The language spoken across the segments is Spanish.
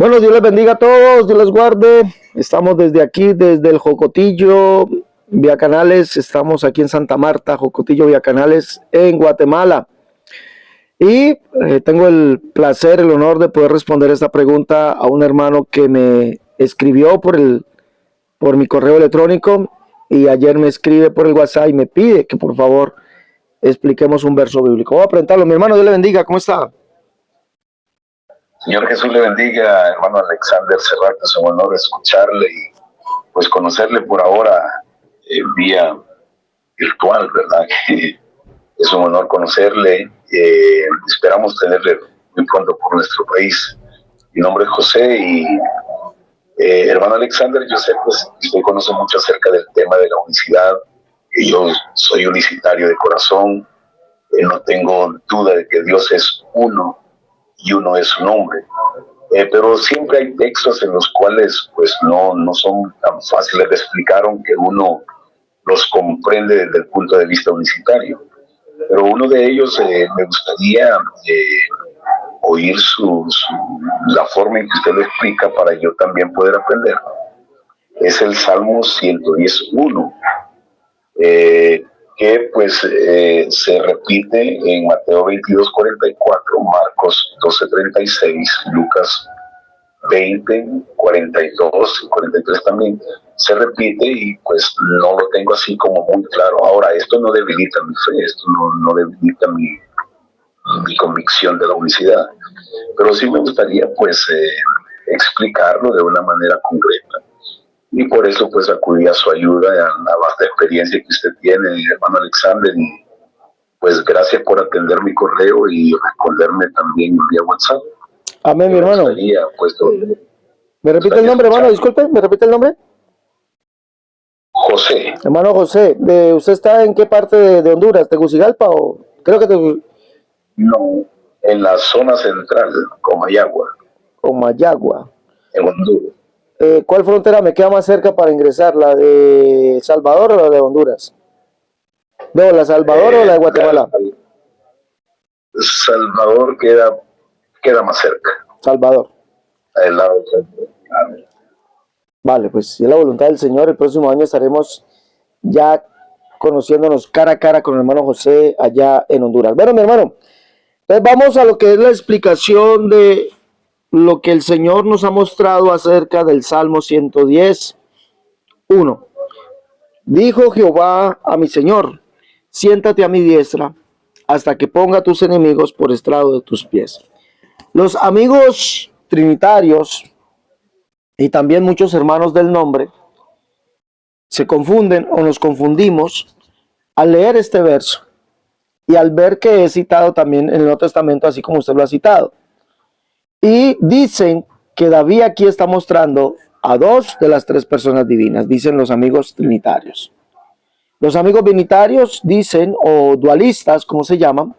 Bueno, Dios les bendiga a todos, Dios les guarde. Estamos desde aquí, desde el Jocotillo, vía Canales. Estamos aquí en Santa Marta, Jocotillo, vía Canales, en Guatemala. Y tengo el placer, el honor de poder responder esta pregunta a un hermano que me escribió por mi correo electrónico y ayer me escribe por el WhatsApp y me pide que por favor expliquemos un verso bíblico. Voy a preguntarlo, mi hermano, Dios le bendiga, ¿cómo está? Señor Jesús le bendiga, hermano Alexander Serrate, es un honor escucharle y pues conocerle por ahora vía virtual, ¿verdad? Es un honor conocerle, esperamos tenerle muy pronto por nuestro país. Mi nombre es José y hermano Alexander, yo sé pues usted conoce mucho acerca del tema de la unicidad, que yo soy unicitario de corazón, no tengo duda de que Dios es uno y uno es su nombre. Pero siempre hay textos en los cuales pues no son tan fáciles de explicar, aunque uno los comprende desde el punto de vista unicitario. Pero uno de ellos me gustaría oír la forma en que usted lo explica para yo también poder aprender. Es el Salmo 110.1, que pues se repite en Mateo 22.44, Marcos 12.36, Lucas 20.42 y 43 también se repite, y pues no lo tengo así como muy claro. Ahora, esto no debilita mi fe, esto no debilita mi convicción de la unicidad, pero sí me gustaría pues explicarlo de una manera concreta. Y por eso pues acudí a su ayuda, a la vasta experiencia que usted tiene, hermano Alexander, y pues gracias por atender mi correo y responderme también vía WhatsApp. Amén, mi hermano. Pues, ¿Me repite el nombre, hermano? Disculpe, ¿me repite el nombre? José. Hermano José, ¿usted está en qué parte de Honduras? ¿Tegucigalpa o...? Creo que No, en la zona central, Comayagua. Comayagua. En Honduras. ¿Cuál frontera me queda más cerca para ingresar? ¿La de Salvador o la de Honduras? No, ¿la Salvador o la de Guatemala? Salvador queda más cerca. Salvador. Al lado de Salvador. Vale, pues si es la voluntad del Señor, el próximo año estaremos ya conociéndonos cara a cara con el hermano José allá en Honduras. Bueno, mi hermano, pues vamos a lo que es la explicación de lo que el Señor nos ha mostrado acerca del Salmo 110. 1. Dijo Jehová a mi Señor, siéntate a mi diestra hasta que ponga tus enemigos por estrado de tus pies. Los amigos trinitarios y también muchos hermanos del nombre se confunden o nos confundimos al leer este verso y al ver que es citado también en el Nuevo Testamento, así como usted lo ha citado. Y dicen que David aquí está mostrando a dos de las tres personas divinas, dicen los amigos trinitarios. Los amigos binitarios dicen, o dualistas, como se llaman,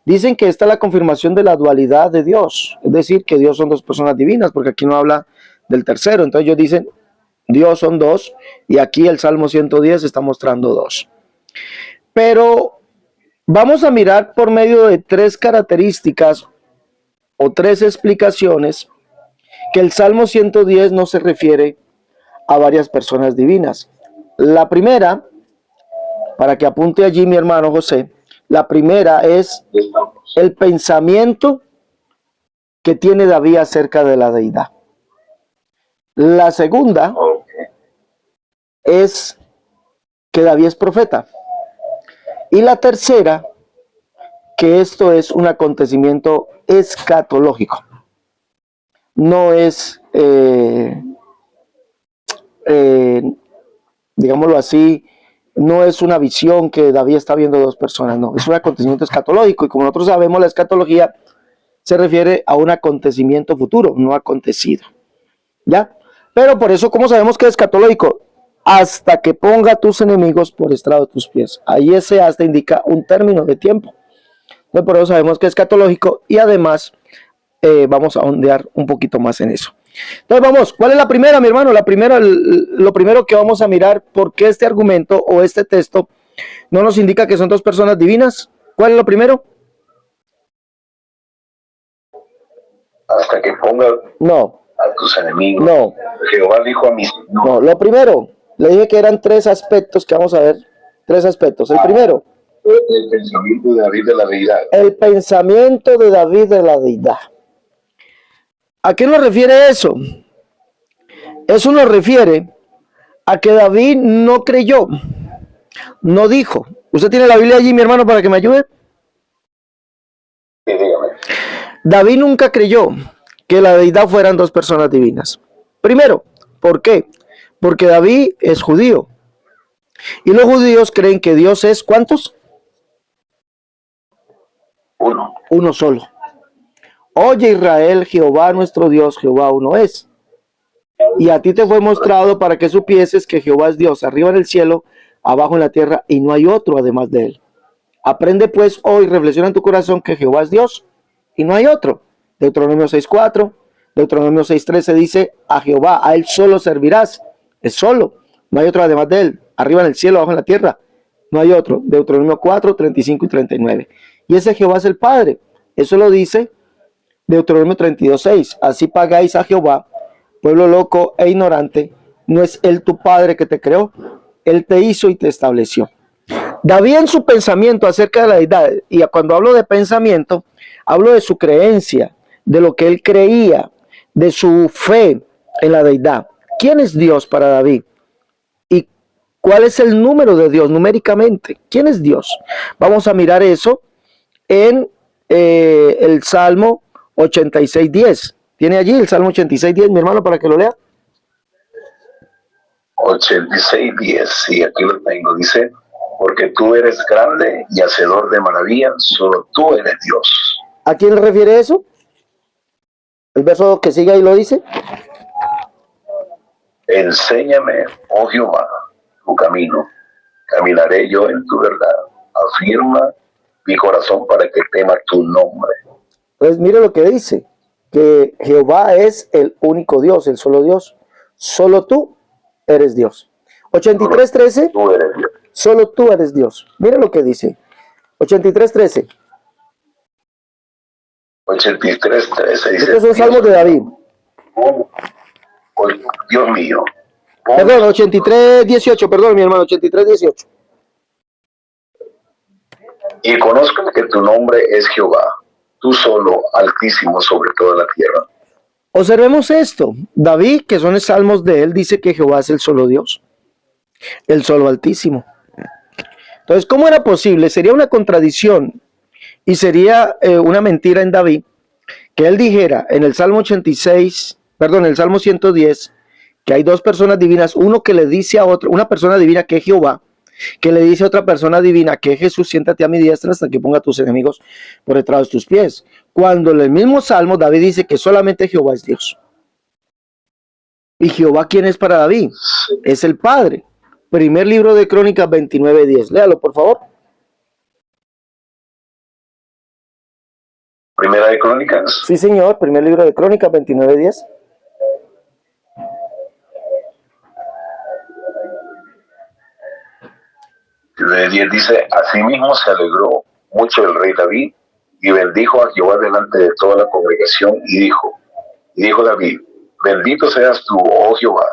dicen que esta es la confirmación de la dualidad de Dios, es decir, que Dios son dos personas divinas, porque aquí no habla del tercero. Entonces ellos dicen, Dios son dos, y aquí el Salmo 110 está mostrando dos. Pero vamos a mirar por medio de tres características o tres explicaciones que el Salmo 110 no se refiere a varias personas divinas. La primera, para que apunte allí mi hermano José, la primera es el pensamiento que tiene David acerca de la deidad. La segunda es que David es profeta. Y la tercera, que esto es un acontecimiento escatológico. No es, digámoslo así, no es una visión que David está viendo dos personas, no, es un acontecimiento escatológico. Y como nosotros sabemos, la escatología se refiere a un acontecimiento futuro, no acontecido. ¿Ya? Pero por eso, ¿cómo sabemos que es escatológico? Hasta que ponga a tus enemigos por estrado de tus pies. Ahí ese hasta indica un término de tiempo. Entonces, por eso sabemos que es escatológico, y además vamos a ondear un poquito más en eso. Entonces vamos, ¿cuál es la primera, mi hermano? La primera, lo primero que vamos a mirar, ¿por qué este argumento o este texto no nos indica que son dos personas divinas? ¿Cuál es lo primero? Hasta que ponga... No. tus enemigos. No, Jehová dijo a mis no. Lo primero, le dije que eran tres aspectos que vamos a ver. Tres aspectos. El primero, el pensamiento de David de la deidad. el pensamiento de David de la deidad. ¿A qué nos refiere eso? Eso nos refiere a que David no creyó, no dijo. ¿Usted tiene la Biblia allí, mi hermano, para que me ayude? Sí, dígame. David nunca creyó que la deidad fueran dos personas divinas. Primero, ¿por qué? Porque David es judío. Y los judíos creen que Dios es, ¿cuántos? Uno. Uno solo. Oye Israel, Jehová nuestro Dios, Jehová uno es. Y a ti te fue mostrado para que supieses que Jehová es Dios, arriba en el cielo, abajo en la tierra, y no hay otro además de él. Aprende pues hoy, reflexiona en tu corazón que Jehová es Dios y no hay otro. Deuteronomio 6:4, Deuteronomio 6:13 dice, a Jehová, a él solo servirás, es solo, no hay otro además de él, arriba en el cielo, abajo en la tierra, no hay otro. Deuteronomio 4:35 y 39. Y ese Jehová es el Padre, eso lo dice Deuteronomio 32:6, así pagáis a Jehová, pueblo loco e ignorante, no es él tu Padre que te creó, él te hizo y te estableció. David en su pensamiento acerca de la deidad, y cuando hablo de pensamiento, hablo de su creencia, de lo que él creía, de su fe en la deidad. ¿Quién es Dios para David? ¿Y cuál es el número de Dios numéricamente? ¿Quién es Dios? Vamos a mirar eso en el Salmo 86:10. ¿Tiene allí el Salmo 86:10, mi hermano, para que lo lea? 86:10, sí, aquí lo tengo. Dice, porque tú eres grande y hacedor de maravillas, solo tú eres Dios. ¿A quién le refiere eso? El verso que sigue ahí lo dice. Enséñame, oh Jehová, tu camino, caminaré yo en tu verdad. Afirma mi corazón para que tema tu nombre. Entonces mire lo que dice, que Jehová es el único Dios, el solo Dios. Solo tú eres Dios. 83:13, Tú eres Dios. solo tú eres Dios. Mire lo que dice. 83:13. 83:13 dice. Estos son salmos de David. Oh, Dios mío. Perdón, 83:18, perdón, mi hermano, 83:18. Y conozco que tu nombre es Jehová, tú solo, altísimo sobre toda la tierra. Observemos esto. David, que son salmos de él, dice que Jehová es el solo Dios, el solo altísimo. Entonces, ¿cómo era posible? Sería una contradicción y sería una mentira en David que él dijera en el Salmo 86, perdón, en el Salmo 110, que hay dos personas divinas, uno que le dice a otro, una persona divina que es Jehová, que le dice a otra persona divina que es Jesús, siéntate a mi diestra hasta que ponga a tus enemigos por detrás de tus pies. Cuando en el mismo Salmo David dice que solamente Jehová es Dios. ¿Y Jehová quién es para David? Es el Padre. Primer libro de Crónicas 29:10. Léalo, por favor. Primera de Crónicas. Sí, señor. Primer libro de Crónicas 29:10. De 10 dice, asimismo se alegró mucho el rey David y bendijo a Jehová delante de toda la congregación y dijo David, bendito seas tú, oh Jehová,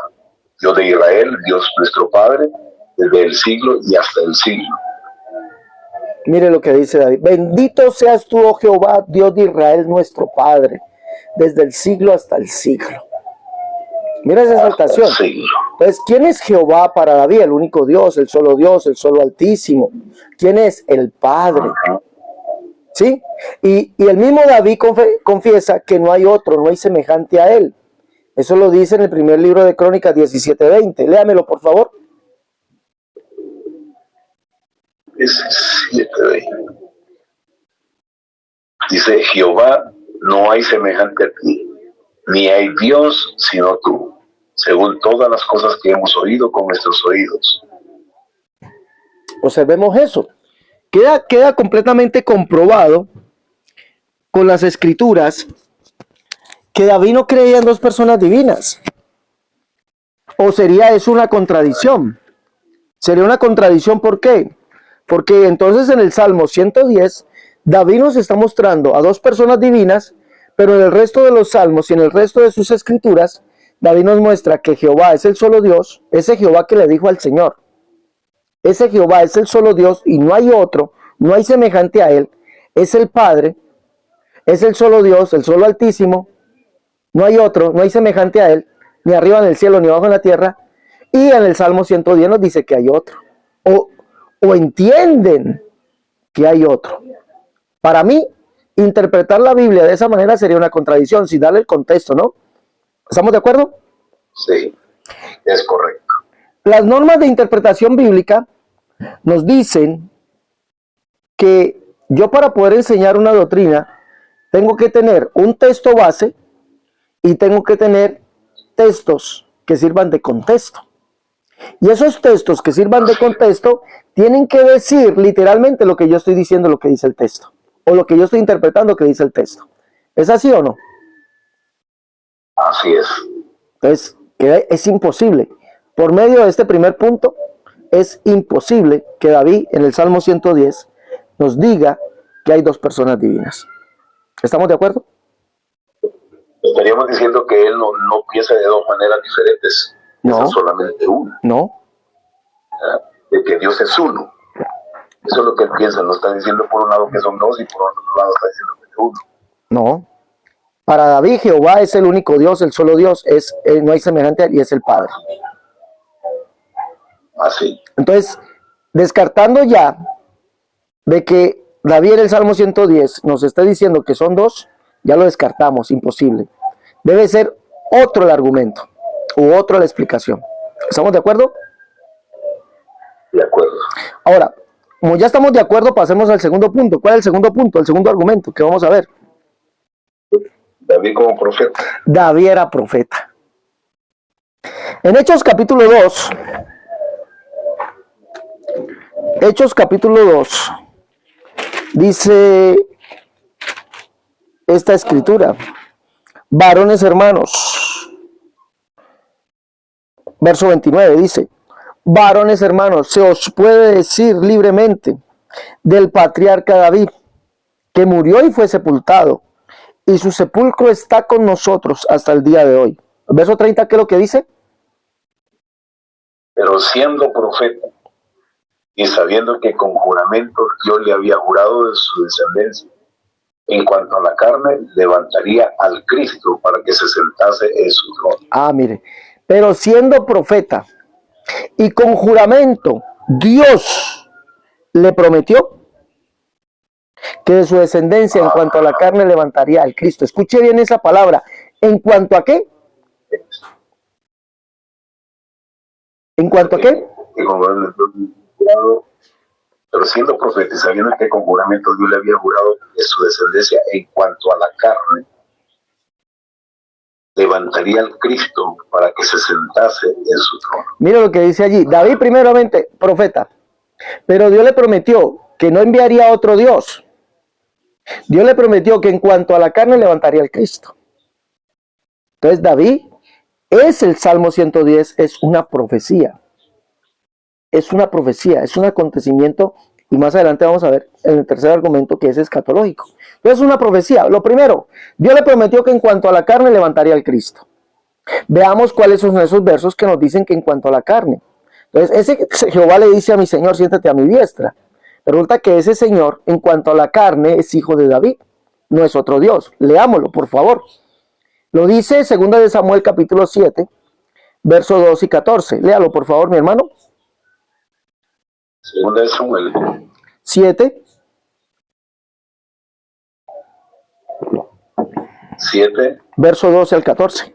Dios de Israel, Dios nuestro Padre, desde el siglo y hasta el siglo. Mire lo que dice David. Bendito seas tú, oh Jehová, Dios de Israel, nuestro Padre, desde el siglo hasta el siglo. Mira esa exaltación. Entonces, ¿quién es Jehová para David? El único Dios, el solo altísimo. ¿Quién es? El Padre. ¿Sí? Y el mismo David confiesa que no hay otro, no hay semejante a él. Eso lo dice en el primer libro de Crónicas 17:20. Léamelo, por favor. 17:20. Dice, Jehová, no hay semejante a ti, ni hay Dios sino tú, según todas las cosas que hemos oído con nuestros oídos. Observemos eso. Queda completamente comprobado con las escrituras que David no creía en dos personas divinas. ¿O sería eso una contradicción? Sería una contradicción, ¿por qué? Porque entonces en el Salmo 110, David nos está mostrando a dos personas divinas, Pero en el resto de los salmos y en el resto de sus escrituras, David nos muestra que Jehová es el solo Dios, ese Jehová que le dijo al Señor. Ese Jehová es el solo Dios y no hay otro, no hay semejante a él. Es el Padre, es el solo Dios, el solo Altísimo. No hay otro, no hay semejante a él, ni arriba en el cielo, ni abajo en la tierra. Y en el Salmo 110 nos dice que hay otro. O entienden que hay otro. Para mí, interpretar la Biblia de esa manera sería una contradicción, sin darle el contexto, ¿no? ¿Estamos de acuerdo? Sí, es correcto. Las normas de interpretación bíblica nos dicen que yo para poder enseñar una doctrina tengo que tener un texto base y tengo que tener textos que sirvan de contexto. Y esos textos que sirvan de contexto tienen que decir literalmente lo que yo estoy diciendo, lo que dice el texto, o lo que yo estoy interpretando que dice el texto. ¿Es así o no? Así es. Entonces, es imposible. Por medio de este primer punto, es imposible que David en el Salmo 110 nos diga que hay dos personas divinas. ¿Estamos de acuerdo? Estaríamos diciendo que él no piensa de dos maneras diferentes. No. Piensa solamente una. No. De que Dios es uno. Eso es lo que él piensa. No está diciendo por un lado que son dos y por otro lado está diciendo que es uno. No. Para David, Jehová es el único Dios, el solo Dios, no hay semejante a él y es el Padre. Así. Entonces, descartando ya de que David en el Salmo 110 nos está diciendo que son dos, ya lo descartamos, imposible. Debe ser otro el argumento u otra la explicación. ¿Estamos de acuerdo? De acuerdo. Ahora, como ya estamos de acuerdo, pasemos al segundo punto. ¿Cuál es el segundo punto? El segundo argumento que vamos a ver. David como profeta. David era profeta. En Hechos capítulo 2, dice esta escritura: varones hermanos, verso 29 dice: varones hermanos, se os puede decir libremente del patriarca David, que murió y fue sepultado, y su sepulcro está con nosotros hasta el día de hoy. Verso 30, ¿qué es lo que dice? Pero siendo profeta y sabiendo que con juramento Dios le había jurado de su descendencia, en cuanto a la carne, levantaría al Cristo para que se sentase en su trono. Mire, pero siendo profeta y con juramento, Dios le prometió que de su descendencia en cuanto a la carne levantaría al Cristo. Escuche bien esa palabra. ¿En cuanto a qué? ¿En cuanto a qué? Pero siendo profeta y sabiendo que con juramento Dios le había jurado de su descendencia en cuanto a la carne, levantaría al Cristo para que se sentase en su trono. Mira lo que dice allí. David primeramente, profeta, pero Dios le prometió que no enviaría a otro Dios. Dios le prometió que en cuanto a la carne levantaría al Cristo. Entonces David el Salmo 110 es una profecía. Es una profecía, es un acontecimiento, y más adelante vamos a ver en el tercer argumento que es escatológico. Entonces es una profecía. Lo primero, Dios le prometió que en cuanto a la carne levantaría al Cristo. Veamos cuáles son esos versos que nos dicen que en cuanto a la carne. Entonces Jehová le dice a mi Señor, siéntate a mi diestra. Resulta que ese Señor, en cuanto a la carne, es hijo de David, no es otro Dios. Leámoslo, por favor. Lo dice 2 de Samuel capítulo 7, versos 2 y 14. Léalo, por favor, mi hermano. 2 de Samuel 7. 7. Verso 12 al 14.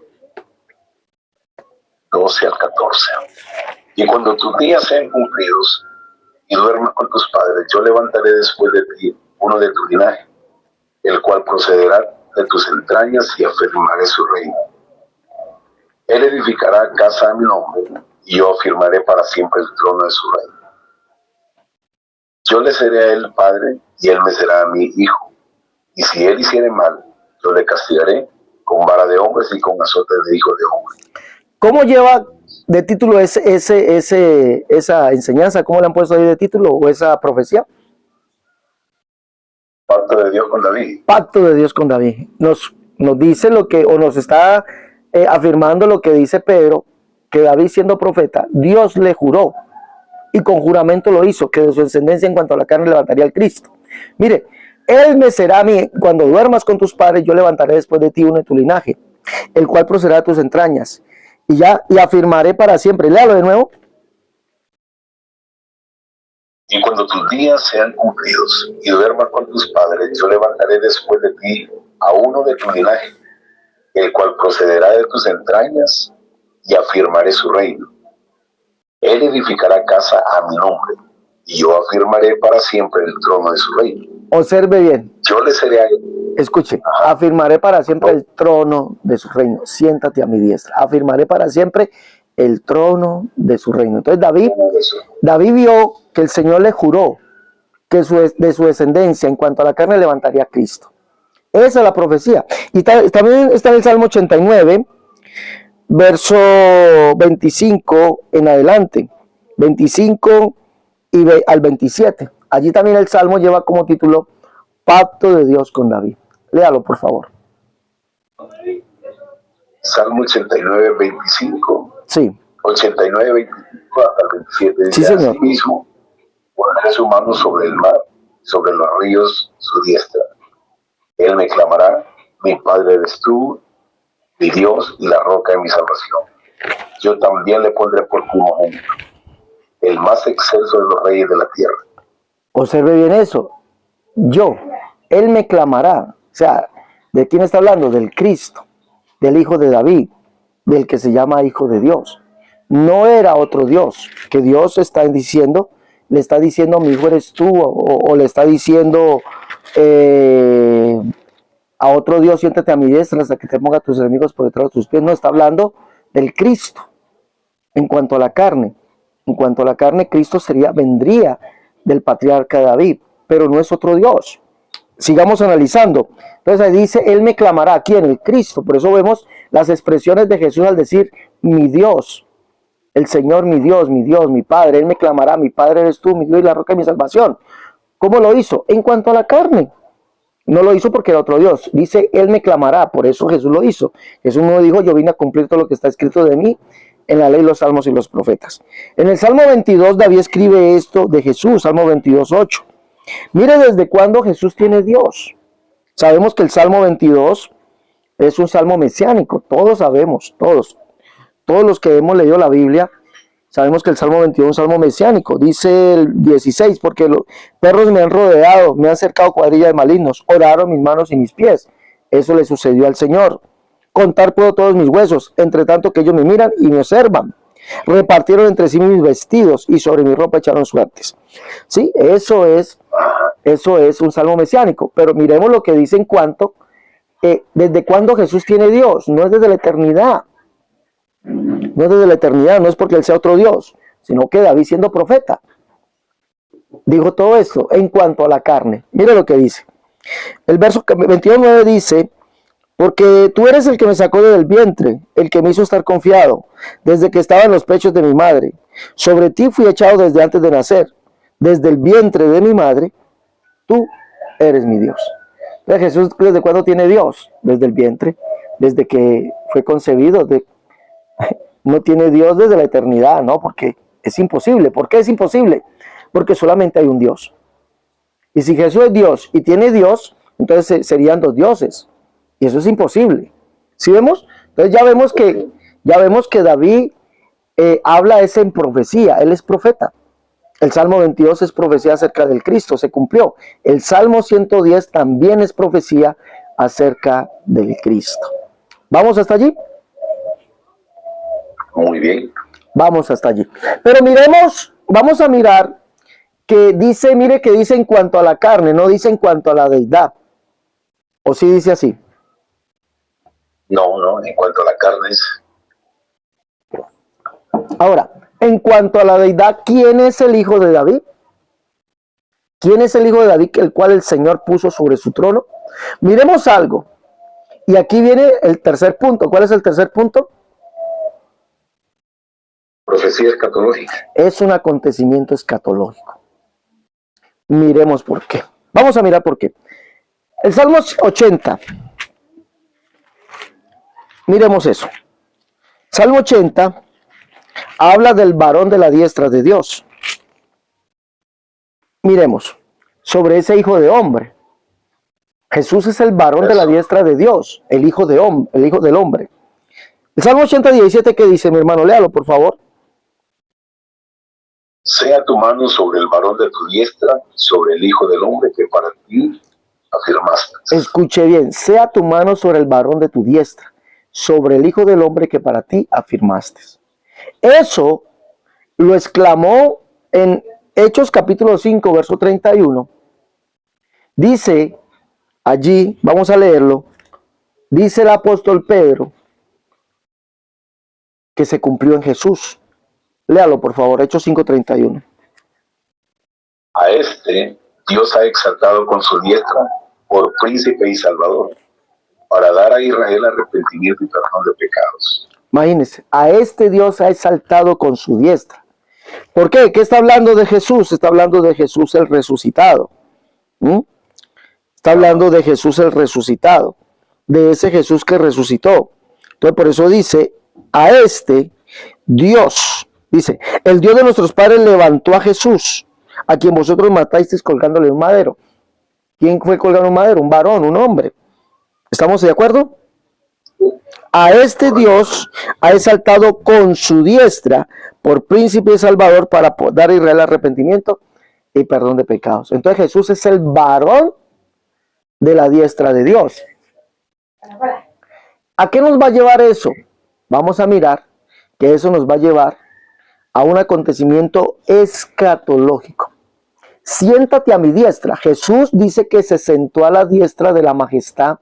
12 al 14. Y cuando tus días sean cumplidos y duermas con tus padres, yo levantaré después de ti uno de tu linaje, el cual procederá de tus entrañas y afirmaré su reino. Él edificará casa a mi nombre y yo afirmaré para siempre el trono de su reino. Yo le seré a él padre y él me será a mí hijo. Y si él hiciere mal, yo le castigaré con vara de hombres y con azote de hijos de hombres. ¿Cómo lleva de título esa enseñanza? ¿Cómo le han puesto ahí de título o esa profecía? Pacto de Dios con David. Pacto de Dios con David. Nos nos dice lo que, o nos está afirmando lo que dice Pedro, que David siendo profeta, Dios le juró, y con juramento lo hizo, que de su descendencia en cuanto a la carne levantaría al Cristo. Mire, él me será a mí, cuando duermas con tus padres, yo levantaré después de ti uno de tu linaje, el cual procederá de tus entrañas, y afirmaré para siempre. Léalo de nuevo. Y cuando tus días sean cumplidos y duermas con tus padres, yo levantaré después de ti a uno de tu linaje, el cual procederá de tus entrañas, y afirmaré su reino. Él edificará casa a mi nombre, y yo afirmaré para siempre el trono de su reino. Observe bien. Yo le seré a él. Escuche, afirmaré para siempre el trono de su reino. Siéntate a mi diestra. Afirmaré para siempre el trono de su reino. Entonces David vio que el Señor le juró que de su descendencia en cuanto a la carne levantaría a Cristo. Esa es la profecía. Y también está en el Salmo 89, verso 25 en adelante. 25 al 27. Allí también el Salmo lleva como título Pacto de Dios con David. Léalo, por favor. Salmo 89, 25. Sí. 89, 25 hasta el 27. Dice, sí, señor. Asimismo, pondré su mano sobre el mar, sobre los ríos su diestra. Él me clamará, mi Padre eres tú, mi Dios y la roca de mi salvación. Yo también le pondré por primogénito, el más excelso de los reyes de la tierra. Observe bien eso. Él me clamará. O sea, ¿de quién está hablando? Del Cristo, del Hijo de David, del que se llama Hijo de Dios. No era otro Dios, que Dios está diciendo, le está diciendo, mi hijo eres tú, o le está diciendo a otro Dios, siéntate a mi diestra hasta que te ponga a tus enemigos por detrás de tus pies. No, está hablando del Cristo. En cuanto a la carne, Cristo vendría del patriarca David, pero no es otro Dios. Sigamos analizando. Entonces ahí dice, Él me clamará. ¿Quién? El Cristo. Por eso vemos las expresiones de Jesús al decir, mi Dios, el Señor, mi Dios, mi Padre. Él me clamará, mi Padre eres tú, mi Dios y la roca de mi salvación. ¿Cómo lo hizo? En cuanto a la carne. No lo hizo porque era otro Dios. Dice, Él me clamará. Por eso Jesús lo hizo. Jesús no dijo, yo vine a cumplir todo lo que está escrito de mí en la ley, los salmos y los profetas. En el Salmo 22, David escribe esto de Jesús, Salmo 22, 8. Mire desde cuándo Jesús tiene Dios. Sabemos que el Salmo 22 es un salmo mesiánico. Todos sabemos, todos los que hemos leído la Biblia, sabemos que el Salmo 22 es un salmo mesiánico. Dice el 16, porque los perros me han rodeado, me han cercado cuadrilla de malignos, oraron mis manos y mis pies. Eso le sucedió al Señor. Contar puedo todos mis huesos, entre tanto que ellos me miran y me observan. Repartieron entre sí mis vestidos y sobre mi ropa echaron suertes. Sí, eso es un salmo mesiánico. Pero miremos lo que dice en cuanto, desde cuándo Jesús tiene Dios. No es desde la eternidad. No es desde la eternidad, no es porque Él sea otro Dios, sino que David siendo profeta dijo todo esto en cuanto a la carne. Mire lo que dice. El verso 22:9 dice, porque tú eres el que me sacó del vientre, el que me hizo estar confiado, desde que estaba en los pechos de mi madre. Sobre ti fui echado desde antes de nacer, desde el vientre de mi madre, tú eres mi Dios. Entonces, Jesús, ¿desde cuándo tiene Dios? Desde el vientre, desde que fue concebido. No tiene Dios desde la eternidad, ¿no? Porque es imposible. ¿Por qué es imposible? Porque solamente hay un Dios. Y si Jesús es Dios y tiene Dios, entonces serían dos dioses. Y eso es imposible. ¿Sí vemos? Entonces ya vemos que David habla ese en profecía. Él es profeta. El Salmo 22 es profecía acerca del Cristo, se cumplió. El Salmo 110 también es profecía acerca del Cristo. ¿Vamos hasta allí? Muy bien. Vamos hasta allí. Pero vamos a mirar que dice, mire que dice en cuanto a la carne, no dice en cuanto a la deidad. ¿O sí dice así? No, en cuanto a la carne es... Ahora, en cuanto a la deidad, ¿quién es el hijo de David? ¿Quién es el hijo de David, el cual el Señor puso sobre su trono? Miremos algo. Y aquí viene el tercer punto. ¿Cuál es el tercer punto? Profecía escatológica. Es un acontecimiento escatológico. Miremos por qué. Vamos a mirar por qué. El Salmo 80. Miremos eso. Salmo 80 habla del varón de la diestra de Dios. Miremos sobre ese hijo de hombre. Jesús es el varón de la diestra de Dios, el hijo del hombre. El Salmo 80, 17, ¿qué dice, mi hermano? Léalo, por favor. Sea tu mano sobre el varón de tu diestra, sobre el hijo del hombre que para ti afirmaste. Escuche bien, sea tu mano sobre el varón de tu diestra, sobre el hijo del hombre que para ti afirmaste. Eso lo exclamó en Hechos capítulo 5, verso 31. Dice allí, vamos a leerlo, dice el apóstol Pedro que se cumplió en Jesús. Léalo, por favor, Hechos 5:31. A este Dios ha exaltado con su diestra por príncipe y salvador, para dar a Israel arrepentimiento y perdón de pecados. Imagínense, a este Dios ha exaltado con su diestra. ¿Por qué? ¿Qué está hablando de Jesús? Está hablando de Jesús el resucitado. Está hablando de Jesús el resucitado, de ese Jesús que resucitó. Entonces por eso dice, a este Dios, dice, el Dios de nuestros padres levantó a Jesús, a quien vosotros matasteis colgándole en un madero. ¿Quién fue colgado en un madero? Un varón, un hombre. ¿Estamos de acuerdo? A este Dios ha exaltado con su diestra por príncipe y salvador para dar a Israel arrepentimiento y perdón de pecados. Entonces Jesús es el varón de la diestra de Dios. ¿A qué nos va a llevar eso? Vamos a mirar que eso nos va a llevar a un acontecimiento escatológico. Siéntate a mi diestra. Jesús dice que se sentó a la diestra de la majestad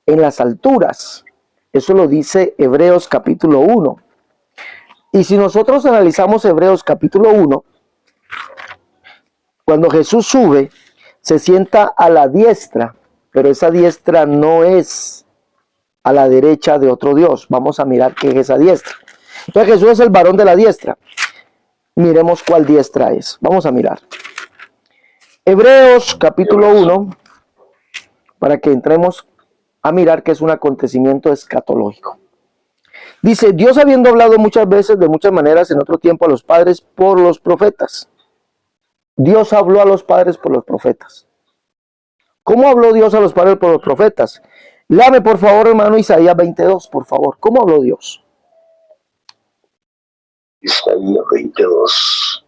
en las alturas. Eso lo dice Hebreos capítulo 1. Y si nosotros analizamos Hebreos capítulo 1, cuando Jesús sube, se sienta a la diestra, pero esa diestra no es a la derecha de otro Dios. Vamos a mirar qué es esa diestra. Entonces Jesús es el varón de la diestra. Miremos cuál diestra es. Vamos a mirar. Hebreos capítulo 1, para que entremos a mirar que es un acontecimiento escatológico. Dice, Dios habiendo hablado muchas veces, de muchas maneras, en otro tiempo a los padres por los profetas. Dios habló a los padres por los profetas. ¿Cómo habló Dios a los padres por los profetas? Léame, por favor, hermano, Isaías 22, por favor. ¿Cómo habló Dios? Isaías 22.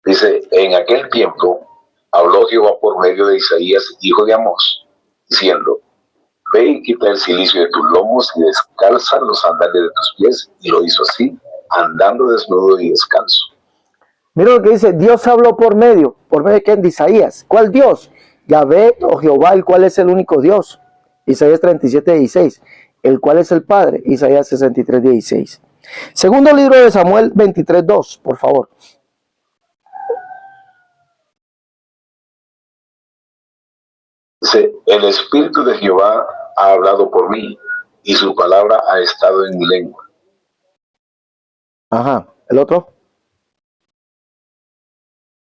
Dice, en aquel tiempo habló Jehová por medio de Isaías, hijo de Amós, diciendo, ve y quita el cilicio de tus lomos y descalza los sandales de tus pies. Y lo hizo así, andando desnudo y descalzo. Mira lo que dice, Dios habló por medio de quién, de Isaías. ¿Cuál Dios? Yahvé o Jehová, el cual es el único Dios. Isaías 37:16. El cual es el Padre. Isaías 63:16. Segundo libro de Samuel 23:2, por favor. Dice, el Espíritu de Jehová ha hablado por mí, y su palabra ha estado en mi lengua. Ajá, el otro.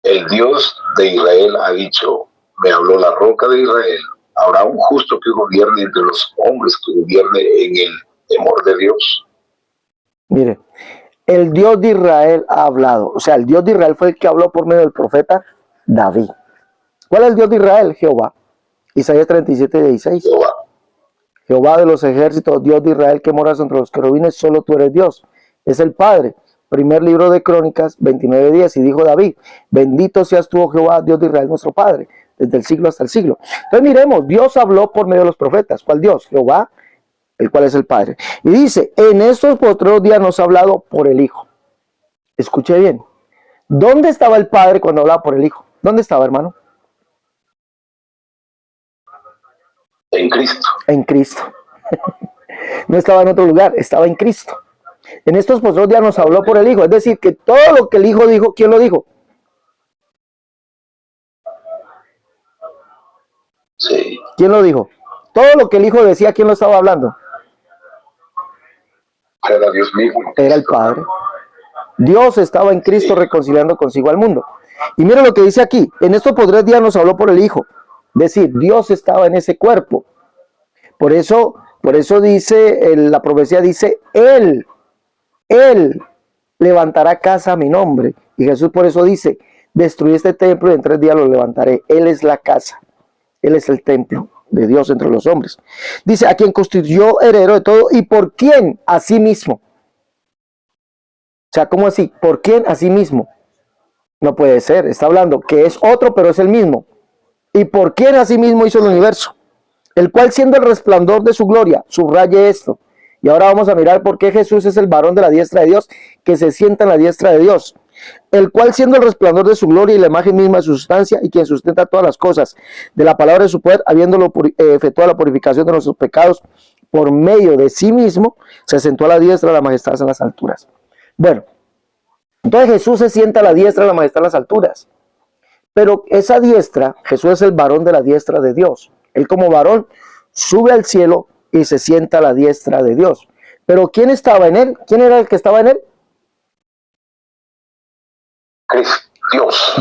El Dios de Israel ha dicho, me habló la roca de Israel. ¿Habrá un justo que gobierne entre los hombres, que gobierne en el temor de Dios? Mire, el Dios de Israel ha hablado. O sea, el Dios de Israel fue el que habló por medio del profeta David. ¿Cuál es el Dios de Israel? Jehová. Isaías 37:16. Jehová. Jehová de los ejércitos, Dios de Israel que moras entre los querubines, solo tú eres Dios. Es el Padre. Primer libro de Crónicas 29:10. Y dijo David, bendito seas tú, oh Jehová, Dios de Israel, nuestro Padre, desde el siglo hasta el siglo. Entonces miremos, Dios habló por medio de los profetas. ¿Cuál Dios? Jehová, el cual es el Padre. Y dice, en estos postreros días nos ha hablado por el Hijo. Escuche bien. ¿Dónde estaba el Padre cuando hablaba por el Hijo? ¿Dónde estaba, hermano? En Cristo. En Cristo. No estaba en otro lugar, estaba en Cristo. En estos postreros días nos habló por el Hijo. Es decir, que todo lo que el Hijo dijo, ¿quién lo dijo? Sí. ¿Quién lo dijo? Todo lo que el Hijo decía, ¿quién lo estaba hablando? Era Dios mismo. Era el Padre. Dios estaba en Cristo reconciliando consigo al mundo. Y mira lo que dice aquí. En estos postreros días nos habló por el Hijo. Es decir, Dios estaba en ese cuerpo. Por eso dice, la profecía dice, Él levantará casa a mi nombre. Y Jesús por eso dice, destruí este templo y en 3 días lo levantaré. Él es la casa, Él es el templo de Dios entre los hombres. Dice, a quien constituyó heredero de todo y por quién, a sí mismo. O sea, ¿cómo así? ¿Por quién a sí mismo? No puede ser, está hablando que es otro, pero es el mismo. ¿Y por quién a sí mismo hizo el universo? El cual siendo el resplandor de su gloria, subraye esto. Y ahora vamos a mirar por qué Jesús es el varón de la diestra de Dios, que se sienta en la diestra de Dios. El cual siendo el resplandor de su gloria y la imagen misma de su sustancia, y quien sustenta todas las cosas, de la palabra de su poder, habiéndolo efectuado la purificación de nuestros pecados, por medio de sí mismo, se sentó a la diestra de la majestad en las alturas. Bueno, entonces Jesús se sienta a la diestra de la majestad en las alturas. Pero esa diestra, Jesús es el varón de la diestra de Dios. Él como varón sube al cielo y se sienta a la diestra de Dios. Pero ¿quién estaba en él? ¿Quién era el que estaba en él?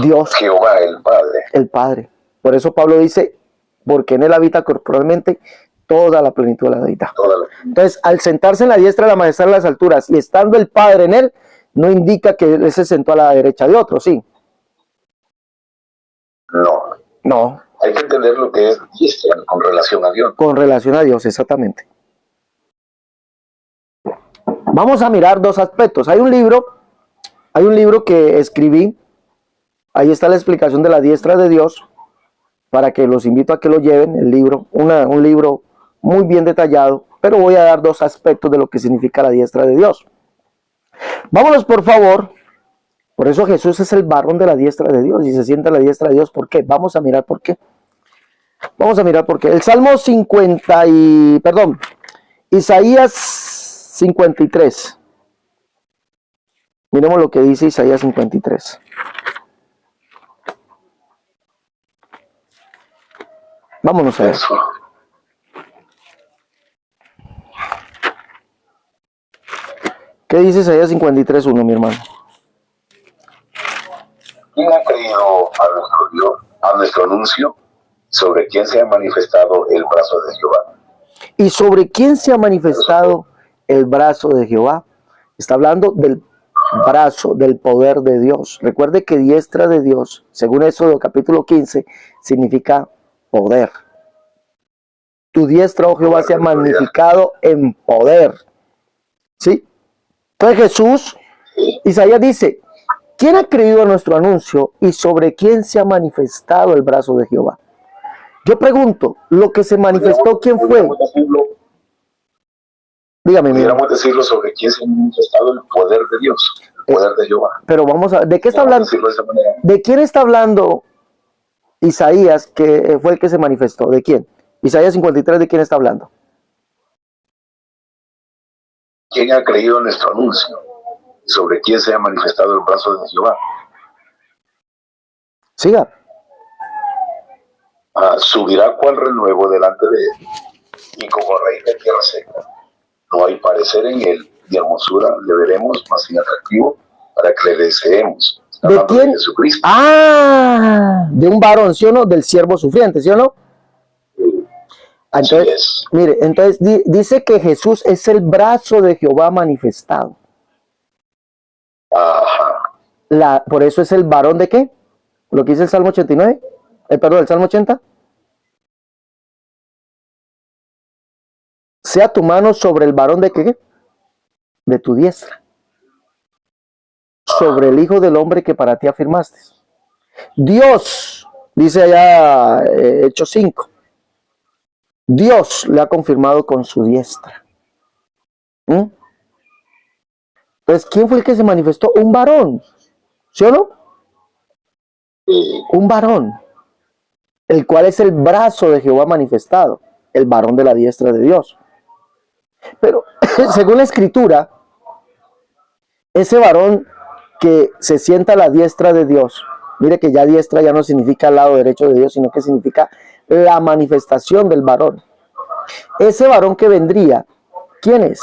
Dios, Jehová el Padre. El Padre. Por eso Pablo dice, porque en él habita corporalmente toda la plenitud de la deidad. Entonces, al sentarse en la diestra de la majestad en las alturas y estando el Padre en él, no indica que él se sentó a la derecha de otro, ¿sí? No. Hay que entender lo que es diestra con relación a Dios. Con relación a Dios, exactamente. Vamos a mirar 2 aspectos. Hay un libro que escribí. Ahí está la explicación de la diestra de Dios, para que los invito a que lo lleven, el libro, un libro muy bien detallado, pero voy a dar 2 aspectos de lo que significa la diestra de Dios. Vámonos por favor. Por eso Jesús es el varón de la diestra de Dios y se sienta a la diestra de Dios. ¿Por qué? Vamos a mirar por qué. El Salmo Isaías 53. Miremos lo que dice Isaías 53. Vámonos a ver. ¿Qué dice Isaías 53:1, mi hermano? ¿Quién ha creído a nuestro Dios, a nuestro anuncio, sobre quién se ha manifestado el brazo de Jehová? ¿Y sobre quién se ha manifestado el brazo de Jehová? Está hablando del brazo, del poder de Dios. Recuerde que diestra de Dios, según Éxodo capítulo 15, significa poder. Tu diestra, oh Jehová, se ha magnificado en poder. ¿Sí? Entonces Jesús, Isaías dice, ¿quién ha creído a nuestro anuncio y sobre quién se ha manifestado el brazo de Jehová? Yo pregunto, ¿lo que se manifestó quién fue? Dígame. Pudiéramos decirlo sobre quién se ha manifestado el poder de Dios, el poder de Jehová. Pero vamos a ver, ¿de qué está hablando? ¿De quién está hablando Isaías, que fue el que se manifestó? ¿De quién? Isaías 53, ¿de quién está hablando? ¿Quién ha creído en nuestro anuncio? ¿Sobre quién se ha manifestado el brazo de Jehová? Siga. Subirá cual renuevo delante de él, y como rey de tierra seca. No hay parecer en él, ni hermosura le veremos, más sin atractivo, para que le deseemos. ¿De quién? De Jesucristo. De un varón, ¿sí o no? Del siervo sufriente, ¿sí o no? Entonces, mire, entonces dice que Jesús es el brazo de Jehová manifestado. Ajá. Por eso es el varón de ¿qué? Lo que dice el Salmo 89. El Salmo 80. Sea tu mano sobre el varón de ¿qué? De tu diestra. Sobre el Hijo del Hombre que para ti afirmaste. Dios, dice allá Hechos 5. Dios le ha confirmado con su diestra. Entonces, ¿quién fue el que se manifestó? Un varón. ¿Sí o no? Un varón. El cual es el brazo de Jehová manifestado. El varón de la diestra de Dios. Pero, según la Escritura, ese varón que se sienta a la diestra de Dios, mire que ya diestra ya no significa al lado derecho de Dios, sino que significa la manifestación del varón. Ese varón que vendría, ¿quién es?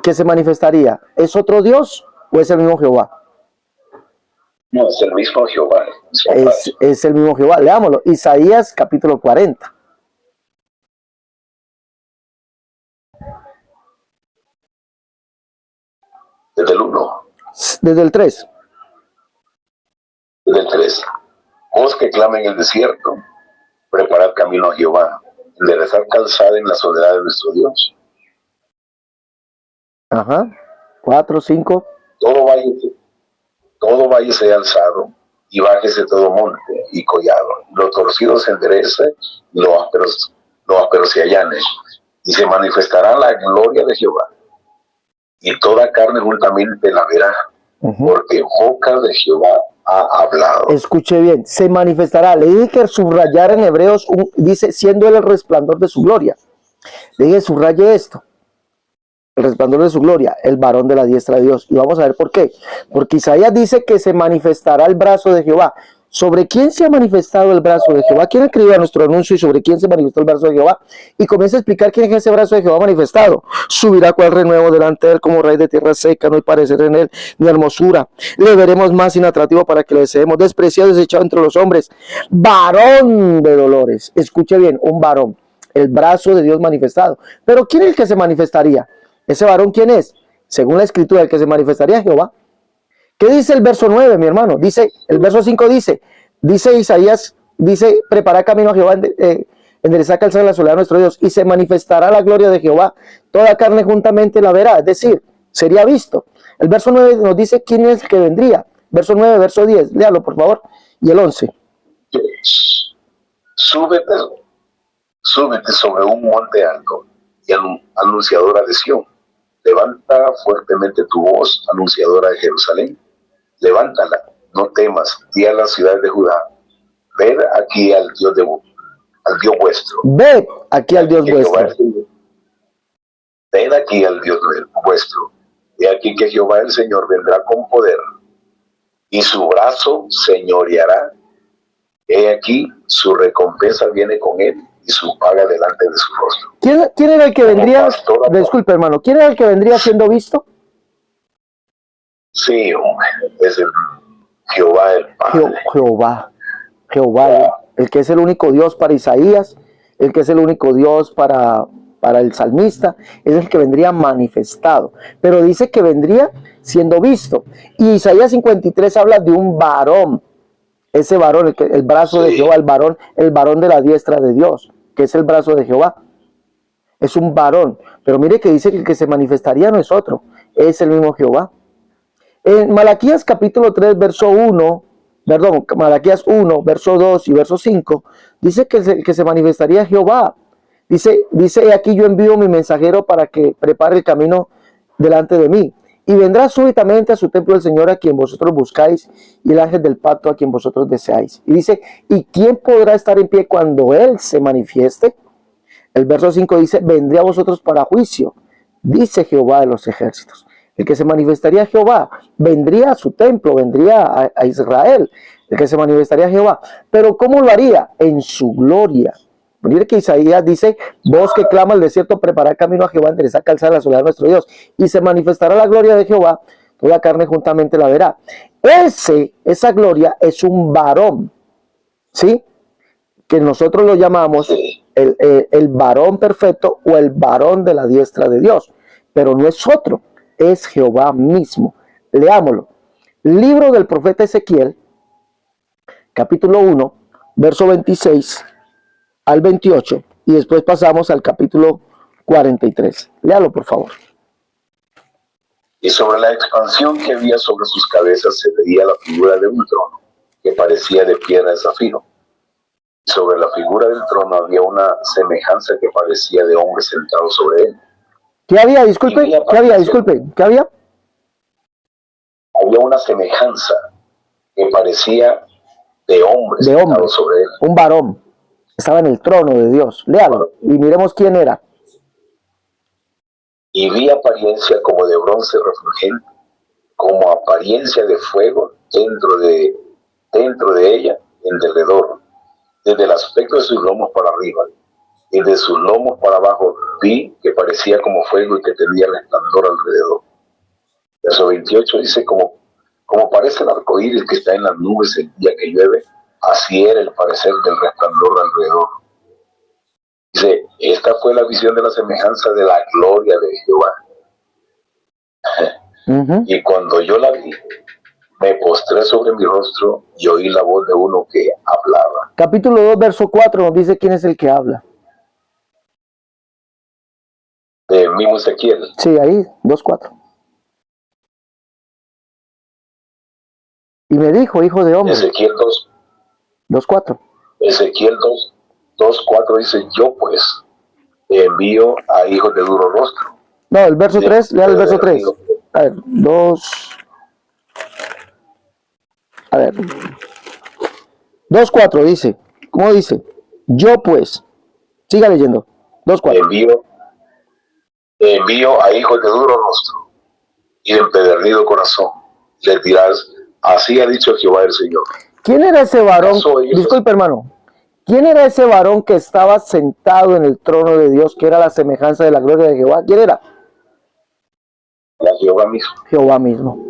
¿Que se manifestaría? ¿Es otro Dios o es el mismo Jehová? No, es el mismo Jehová. Es el mismo Jehová. Leámoslo. Isaías capítulo 40. Desde el 1. Desde el 3. Desde el 3. Voz que clama en el desierto, preparad camino a Jehová, enderezad calzada en la soledad de nuestro Dios. Ajá. 4, 5. Todo valle sea alzado, y bájese todo monte y collado. Lo torcido se enderece, y lo áspero se allane. Y se manifestará la gloria de Jehová, y toda carne juntamente la verá, porque boca de Jehová ha hablado. Escuche bien, se manifestará. Le dije que subrayar en Hebreos, dice, siendo él el resplandor de su gloria. Le dije, subraye esto. El resplandor de su gloria, el varón de la diestra de Dios. Y vamos a ver por qué. Porque Isaías dice que se manifestará el brazo de Jehová. ¿Sobre quién se ha manifestado el brazo de Jehová? ¿Quién escribió nuestro anuncio y sobre quién se manifestó el brazo de Jehová? Y comienza a explicar quién es ese brazo de Jehová manifestado. Subirá cual renuevo delante de él como raíz de tierra seca, no hay parecer en él ni hermosura. Le veremos más inatractivo para que le deseemos. Despreciado, desechado entre los hombres. Varón de dolores. Escuche bien, un varón. El brazo de Dios manifestado. Pero ¿quién es el que se manifestaría? ¿Ese varón quién es? Según la escritura, el que se manifestaría Jehová. ¿Qué dice el verso 9, mi hermano? Dice, el verso 5 dice Isaías, dice, prepara camino a Jehová, enderezar calzada en la soledad de nuestro Dios, y se manifestará la gloria de Jehová, toda carne juntamente la verá, es decir, sería visto. El verso 9 nos dice quién es el que vendría. Verso 9, verso 10, léalo por favor, y el 11. Súbete sobre un monte alto y anunciadora de Sión. Levanta fuertemente tu voz, anunciadora de Jerusalén. Levántala, no temas, di a las ciudades de Judá. Ved aquí al Dios vuestro. Ved aquí al Dios vuestro. Ved aquí al Dios vuestro. Y aquí que Jehová el Señor vendrá con poder, y su brazo señoreará. He aquí, su recompensa viene con él, y su paga delante de su rostro. ¿Quién era el que vendría? Disculpe, hermano, ¿quién era el que vendría siendo visto? Sí, hombre, es el Jehová el Padre. Jehová, el que es el único Dios para Isaías, el que es el único Dios para el salmista, es el que vendría manifestado. Pero dice que vendría siendo visto. Y Isaías 53 habla de un varón. Ese varón, el brazo de Jehová, el varón de la diestra de Dios, que es el brazo de Jehová. Es un varón. Pero mire que dice que el que se manifestaría no es otro, es el mismo Jehová. En Malaquías capítulo 3, verso 1, perdón, Malaquías 1, verso 2 y verso 5, dice que el que se manifestaría es Jehová. Dice, aquí yo envío mi mensajero para que prepare el camino delante de mí. Y vendrá súbitamente a su templo el Señor a quien vosotros buscáis, y el ángel del pacto a quien vosotros deseáis. Y dice, ¿y quién podrá estar en pie cuando Él se manifieste? El verso 5 dice, vendré a vosotros para juicio, dice Jehová de los ejércitos. El que se manifestaría Jehová vendría a su templo, vendría a Israel. El que se manifestaría Jehová. Pero ¿cómo lo haría? En su gloria. Mire que Isaías dice, voz que clama al desierto, preparad camino a Jehová, enderezad calzada la soledad de nuestro Dios. Y se manifestará la gloria de Jehová, toda carne juntamente la verá. Esa gloria es un varón, ¿sí? Que nosotros lo llamamos el varón perfecto o el varón de la diestra de Dios. Pero no es otro, es Jehová mismo. Leámoslo. Libro del profeta Ezequiel, capítulo 1, verso 26 al 28, y después pasamos al capítulo 43. Léalo, por favor. Y sobre la expansión que había sobre sus cabezas se veía la figura de un trono, que parecía de piedra de zafiro. Y sobre la figura del trono había una semejanza que parecía de hombre sentado sobre él. ¿Qué había? Disculpe, ¿qué había? Disculpe, ¿qué había? Había una semejanza que parecía de hombre sentado sobre él. Un varón. Estaba en el trono de Dios. Léalo y miremos quién era. Y vi apariencia como de bronce refulgente, como apariencia de fuego dentro de ella, en derredor. Desde el aspecto de sus lomos para arriba y de sus lomos para abajo vi que parecía como fuego y que tenía resplandor alrededor. Verso 28 dice, como Como parece el arco iris que está en las nubes el día que llueve, así era el parecer del resplandor alrededor. Dice, esta fue la visión de la semejanza de la gloria de Jehová. Y cuando yo la vi, me postré sobre mi rostro y oí la voz de uno que hablaba. Capítulo 2, verso 4 nos dice quién es el que habla. De mismo Ezequiel. Sí, ahí, 2:4. Y me dijo, hijo de hombre. Ezequiel 2:4. Ezequiel 2:4 dice, yo pues te envío a hijos de duro rostro. No, el verso 3, lea el verso 3. A ver, 2:4 dice, ¿cómo dice? Yo pues, siga leyendo, 2:4. Te envío a hijos de duro rostro y de empedernido corazón. Les dirás, así ha dicho Jehová el Señor. ¿Quién era ese varón? Disculpe, hermano. ¿Quién era ese varón que estaba sentado en el trono de Dios, que era la semejanza de la gloria de Jehová? ¿Quién era? Era Jehová mismo. Jehová mismo.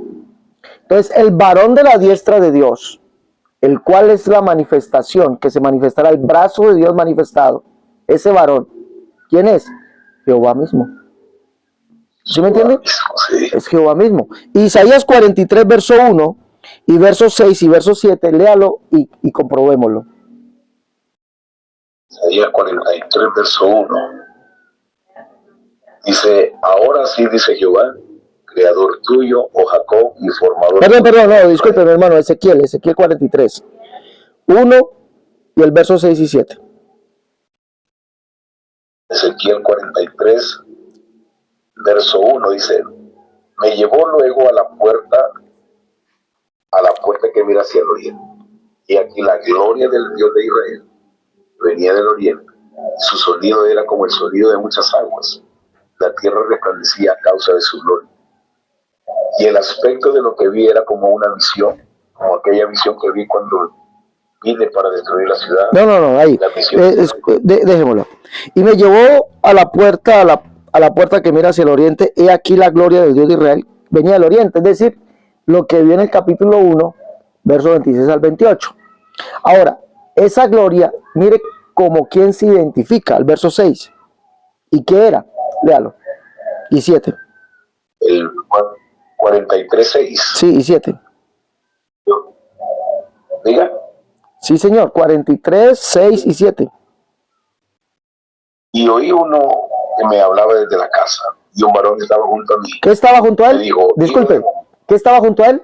Entonces, el varón de la diestra de Dios, el cual es la manifestación, que se manifestará el brazo de Dios manifestado, ese varón, ¿quién es? Jehová mismo. ¿Sí me entiende? Sí. Es Jehová mismo. Isaías 43, verso 1, y verso 6 y verso 7, léalo y comprobémoslo. Isaías 43, verso 1. Dice, ahora sí dice Jehová, creador tuyo, oh Jacob, y formador. Perdón, no, disculpe, mi hermano, Ezequiel 43, 1 y el verso 6 y 7. Ezequiel 43, verso 1 dice, me llevó luego a la puerta que mira hacia el oriente. Y aquí la gloria del Dios de Israel venía del oriente. Su sonido era como el sonido de muchas aguas. La tierra resplandecía a causa de su gloria. Y el aspecto de lo que vi era como una visión, como aquella visión que vi cuando vine para destruir la ciudad. No, ahí. Dejémoslo. Y me llevó a la puerta, a la puerta que mira hacia el oriente. He aquí la gloria del Dios de Israel venía del oriente. Es decir, lo que viene en el capítulo 1, verso 26 al 28. Ahora, esa gloria, mire como quien se identifica, el verso 6. ¿Y qué era? Léalo. Y 7. El 43:6. Sí, y 7. Diga. Sí, señor, 43, 6 y 7. Y oí uno que me hablaba desde la casa, y un varón que estaba junto a mí. ¿Qué estaba junto a él? Me dijo, disculpe, ¿qué estaba junto a él?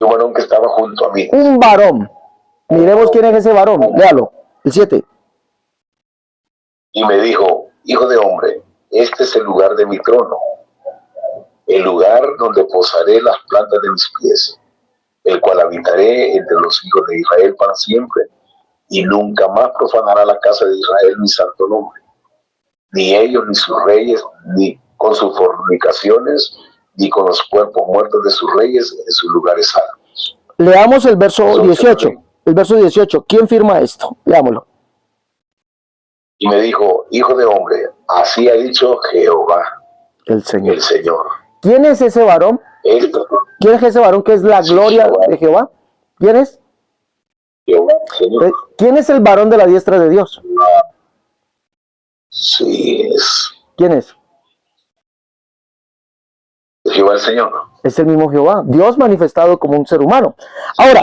Un varón que estaba junto a mí. Un varón. Miremos quién es ese varón. Léalo, el 7. Y me dijo, hijo de hombre, este es el lugar de mi trono, el lugar donde posaré las plantas de mis pies, el cual habitaré entre los hijos de Israel para siempre, y nunca más profanará la casa de Israel mi santo nombre, ni ellos, ni sus reyes, ni con sus fornicaciones, ni con los cuerpos muertos de sus reyes en sus lugares santos. Leamos el verso 18. El verso 18. ¿Quién firma esto? Leámoslo. Y me dijo, hijo de hombre, así ha dicho Jehová, el Señor. El Señor. ¿Quién es ese varón? ¿Quién es ese varón que es la gloria Jehová. de Jehová? ¿Quién es? Jehová, Señor. ¿Quién es el varón de la diestra de Dios? Sí, es ¿Quién es? Jehová el Señor. Es el mismo Jehová, Dios manifestado como un ser humano. Ahora,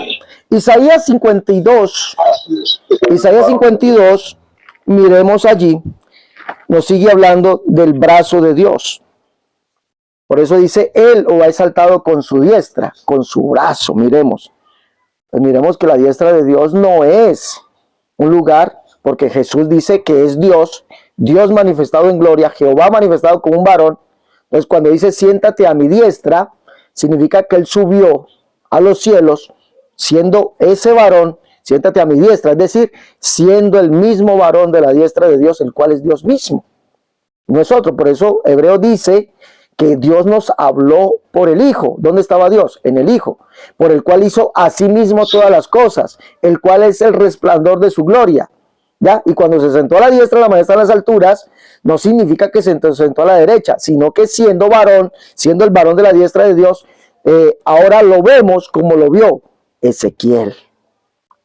Isaías 52, miremos allí, nos sigue hablando del brazo de Dios. Por eso dice, él o ha exaltado con su diestra, con su brazo, miremos. Pues miremos que la diestra de Dios no es un lugar, porque Jesús dice que es Dios, Dios manifestado en gloria, Jehová manifestado como un varón. Entonces cuando dice siéntate a mi diestra, significa que él subió a los cielos, siendo ese varón, siéntate a mi diestra, es decir, siendo el mismo varón de la diestra de Dios, el cual es Dios mismo. No es otro, por eso Hebreo dice que Dios nos habló por el Hijo. ¿Dónde estaba Dios? En el Hijo, por el cual hizo a sí mismo todas las cosas, el cual es el resplandor de su gloria. ¿Ya? Y cuando se sentó a la diestra, la majestad en las alturas, no significa que se sentó a la derecha, sino que siendo varón, siendo el varón de la diestra de Dios, ahora lo vemos como lo vio Ezequiel.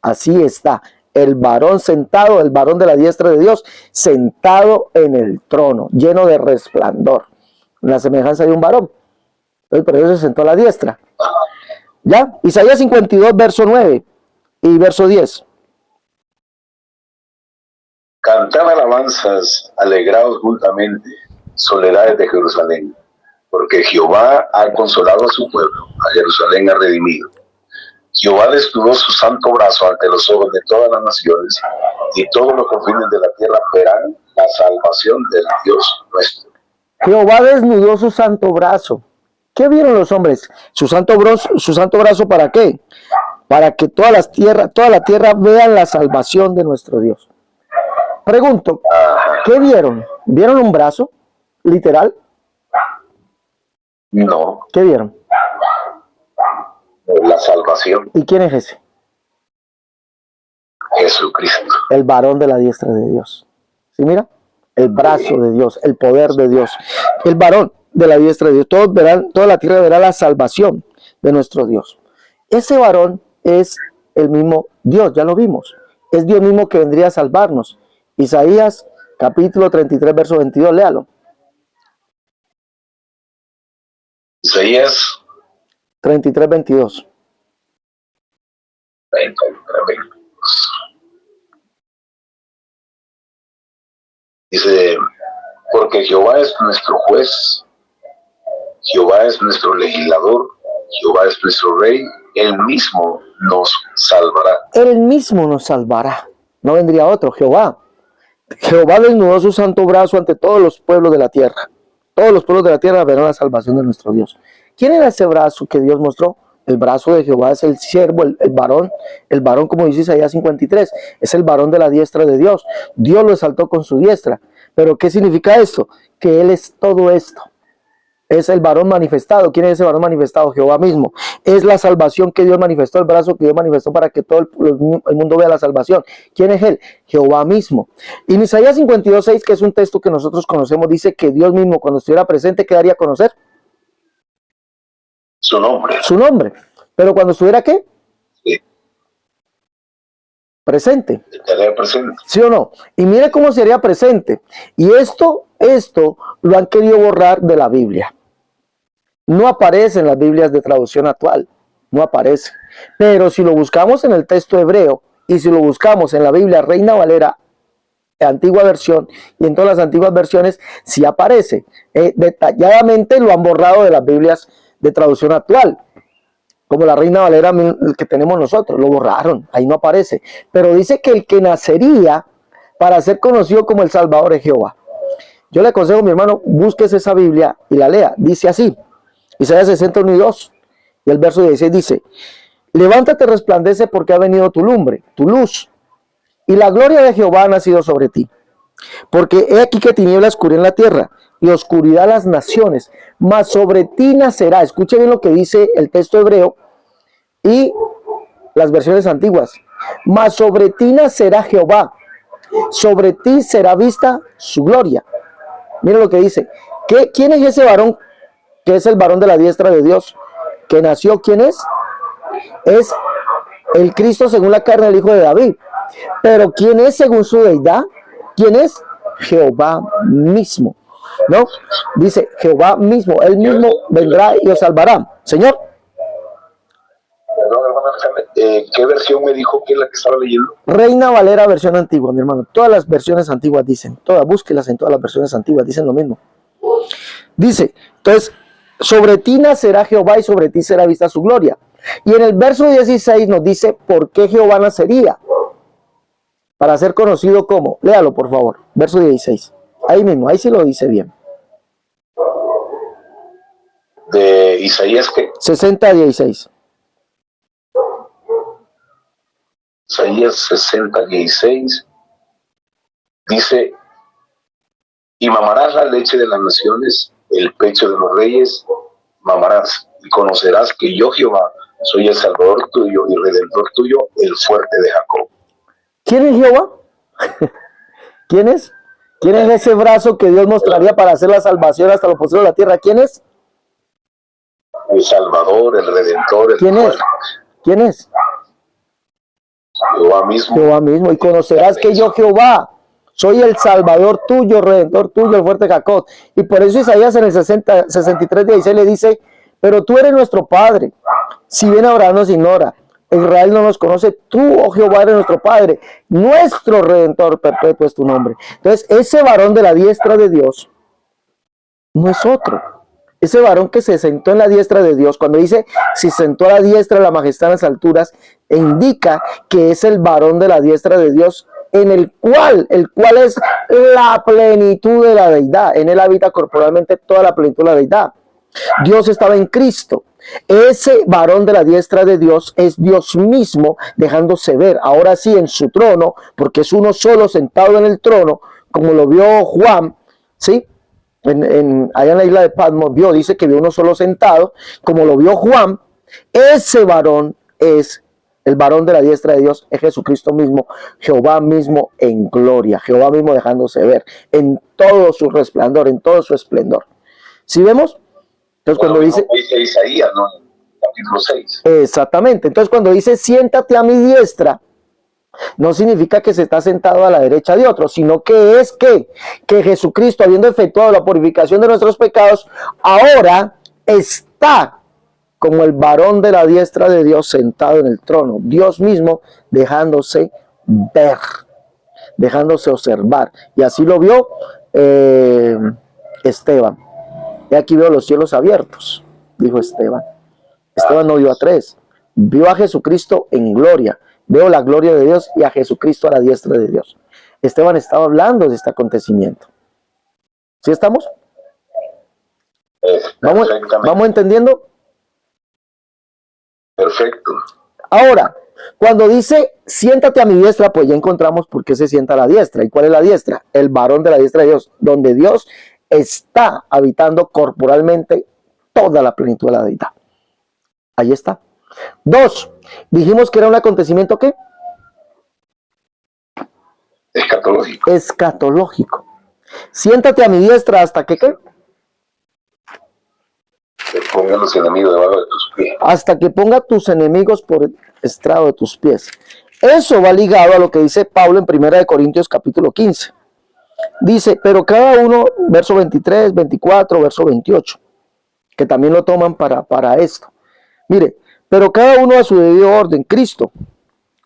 Así está el varón sentado, el varón de la diestra de Dios, sentado en el trono, lleno de resplandor, en la semejanza de un varón. Entonces, por eso se sentó a la diestra. ¿Ya? Isaías 52, verso 9 y verso 10. Cantad alabanzas, alegraos juntamente, soledades de Jerusalén, porque Jehová ha consolado a su pueblo, a Jerusalén ha redimido. Jehová desnudó su santo brazo ante los ojos de todas las naciones, y todos los confines de la tierra verán la salvación del Dios nuestro. Jehová desnudó su santo brazo. ¿Qué vieron los hombres? Su santo brazo, ¿para qué? Para que toda la tierra vean la salvación de nuestro Dios. Pregunto, ¿qué vieron? ¿Vieron un brazo? ¿Literal? No. ¿Qué vieron? La salvación. ¿Y quién es ese? Jesucristo. El varón de la diestra de Dios. ¿Sí, mira? El brazo de Dios, el poder de Dios. El varón de la diestra de Dios. Toda la tierra verá la salvación de nuestro Dios. Ese varón es el mismo Dios, ya lo vimos. Es Dios mismo que vendría a salvarnos. Isaías capítulo 33, verso 22, léalo. Isaías 33, 22. 33, 22. Dice, porque Jehová es nuestro juez, Jehová es nuestro legislador, Jehová es nuestro rey, él mismo nos salvará. Él mismo nos salvará. No vendría otro, Jehová. Jehová desnudó su santo brazo ante todos los pueblos de la tierra. Todos los pueblos de la tierra verán la salvación de nuestro Dios. ¿Quién era ese brazo que Dios mostró? El brazo de Jehová es el siervo, el varón, como dice Isaías 53, es el varón de la diestra de Dios. Dios lo exaltó con su diestra. ¿Pero qué significa esto? Que Él es todo esto. Es el varón manifestado. ¿Quién es ese varón manifestado? Jehová mismo. Es la salvación que Dios manifestó, el brazo que Dios manifestó para que todo el mundo vea la salvación. ¿Quién es Él? Jehová mismo. Y en Isaías 52, 6, que es un texto que nosotros conocemos, dice que Dios mismo, cuando estuviera presente, ¿qué daría a conocer? Su nombre. Su nombre. Pero cuando estuviera, ¿qué? Sí. Presente. Estaría presente. ¿Sí o no? Y mire cómo sería presente. Y esto lo han querido borrar de la Biblia. No aparece en las Biblias de traducción actual. No aparece. Pero si lo buscamos en el texto hebreo y si lo buscamos en la Biblia Reina Valera, antigua versión, y en todas las antiguas versiones, sí aparece. Detalladamente lo han borrado de las Biblias de traducción actual. Como la Reina Valera, el que tenemos nosotros, lo borraron, ahí no aparece. Pero dice que el que nacería para ser conocido como el Salvador es Jehová. Yo le aconsejo, mi hermano, búsquese esa Biblia y la lea. Dice así, Isaías 61 y 2, y el verso 16 dice, levántate, resplandece porque ha venido tu lumbre, tu luz, y la gloria de Jehová ha nacido sobre ti. Porque he aquí que tinieblas cubren la tierra, y oscuridad las naciones, mas sobre ti nacerá. Escuche bien lo que dice el texto hebreo y las versiones antiguas. Mas sobre ti nacerá Jehová, sobre ti será vista su gloria. Mira lo que dice. ¿Quién es ese varón que es el varón de la diestra de Dios? Que nació, ¿quién es? Es el Cristo según la carne, el hijo de David. Pero ¿quién es según su deidad? ¿Quién es? Jehová mismo. ¿No? Dice Jehová mismo, él mismo vendrá y os salvará. Señor. Perdón, hermano, ¿qué versión me dijo que es la que estaba leyendo? Reina Valera, versión antigua, mi hermano. Todas las versiones antiguas dicen, búsquelas en todas las versiones antiguas, dicen lo mismo. Dice, entonces, sobre ti nacerá Jehová y sobre ti será vista su gloria. Y en el verso 16 nos dice, ¿por qué Jehová nacería? Para ser conocido como, léalo por favor, verso 16. Ahí mismo, ahí sí lo dice bien. De Isaías, ¿qué? 60:16. Isaías 60:16 dice, y mamarás la leche de las naciones, el pecho de los reyes mamarás, y conocerás que yo Jehová soy el Salvador tuyo y Redentor tuyo, el fuerte de Jacob. ¿Quién es Jehová? ¿Quién es? ¿Quién es ese brazo que Dios mostraría para hacer la salvación hasta los postreros de la tierra? ¿Quién es? el Salvador, el Redentor, el ¿Quién es? ¿Quién es? Jehová mismo. Jehová mismo. Y conocerás que yo, Jehová, soy el Salvador tuyo, Redentor tuyo, el fuerte Jacob. Y por eso Isaías en el 63:16 le dice, pero tú eres nuestro Padre. Si bien Abraham nos ignora, Israel no nos conoce, tú, oh Jehová, eres nuestro Padre, nuestro Redentor perpetuo es tu nombre. Entonces, ese varón de la diestra de Dios no es otro. Ese varón que se sentó en la diestra de Dios, cuando dice si sentó a la diestra de la majestad en las alturas, indica que es el varón de la diestra de Dios, el cual es la plenitud de la deidad. En él habita corporalmente toda la plenitud de la deidad. Dios estaba en Cristo. Ese varón de la diestra de Dios es Dios mismo dejándose ver, ahora sí en su trono, porque es uno solo sentado en el trono, como lo vio Juan, ¿sí? Allá en la isla de Patmos dice que vio uno solo sentado, como lo vio Juan. Ese varón es el varón de la diestra de Dios, es Jesucristo mismo, Jehová mismo en gloria, Jehová mismo dejándose ver en todo su resplandor, en todo su esplendor. ¿Sí vemos? Entonces cuando dice Isaías, ¿no? Capítulo 6. Exactamente. Entonces cuando dice siéntate a mi diestra, no significa que se está sentado a la derecha de otro, sino que es que Jesucristo, habiendo efectuado la purificación de nuestros pecados, ahora está como el varón de la diestra de Dios sentado en el trono. Dios mismo dejándose ver, dejándose observar. Y así lo vio Esteban. Y aquí veo los cielos abiertos, dijo Esteban. Esteban no vio a tres, vio a Jesucristo en gloria. Veo la gloria de Dios y a Jesucristo a la diestra de Dios. Esteban estaba hablando de este acontecimiento. ¿Sí estamos? ¿Vamos entendiendo? Perfecto. Ahora, cuando dice siéntate a mi diestra, pues ya encontramos por qué se sienta a la diestra. ¿Y cuál es la diestra? El varón de la diestra de Dios, donde Dios está habitando corporalmente toda la plenitud de la deidad. Ahí está. 2. Dijimos que era un acontecimiento ¿qué? Escatológico. Escatológico. Siéntate a mi diestra hasta que ¿qué? Que ponga los enemigos debajo de tus pies. Hasta que ponga tus enemigos por el estrado de tus pies. Eso va ligado a lo que dice Pablo en 1 Corintios capítulo 15. Dice, pero cada uno, verso 23, 24, verso 28, que también lo toman para esto. Mire, pero cada uno a su debido orden. Cristo,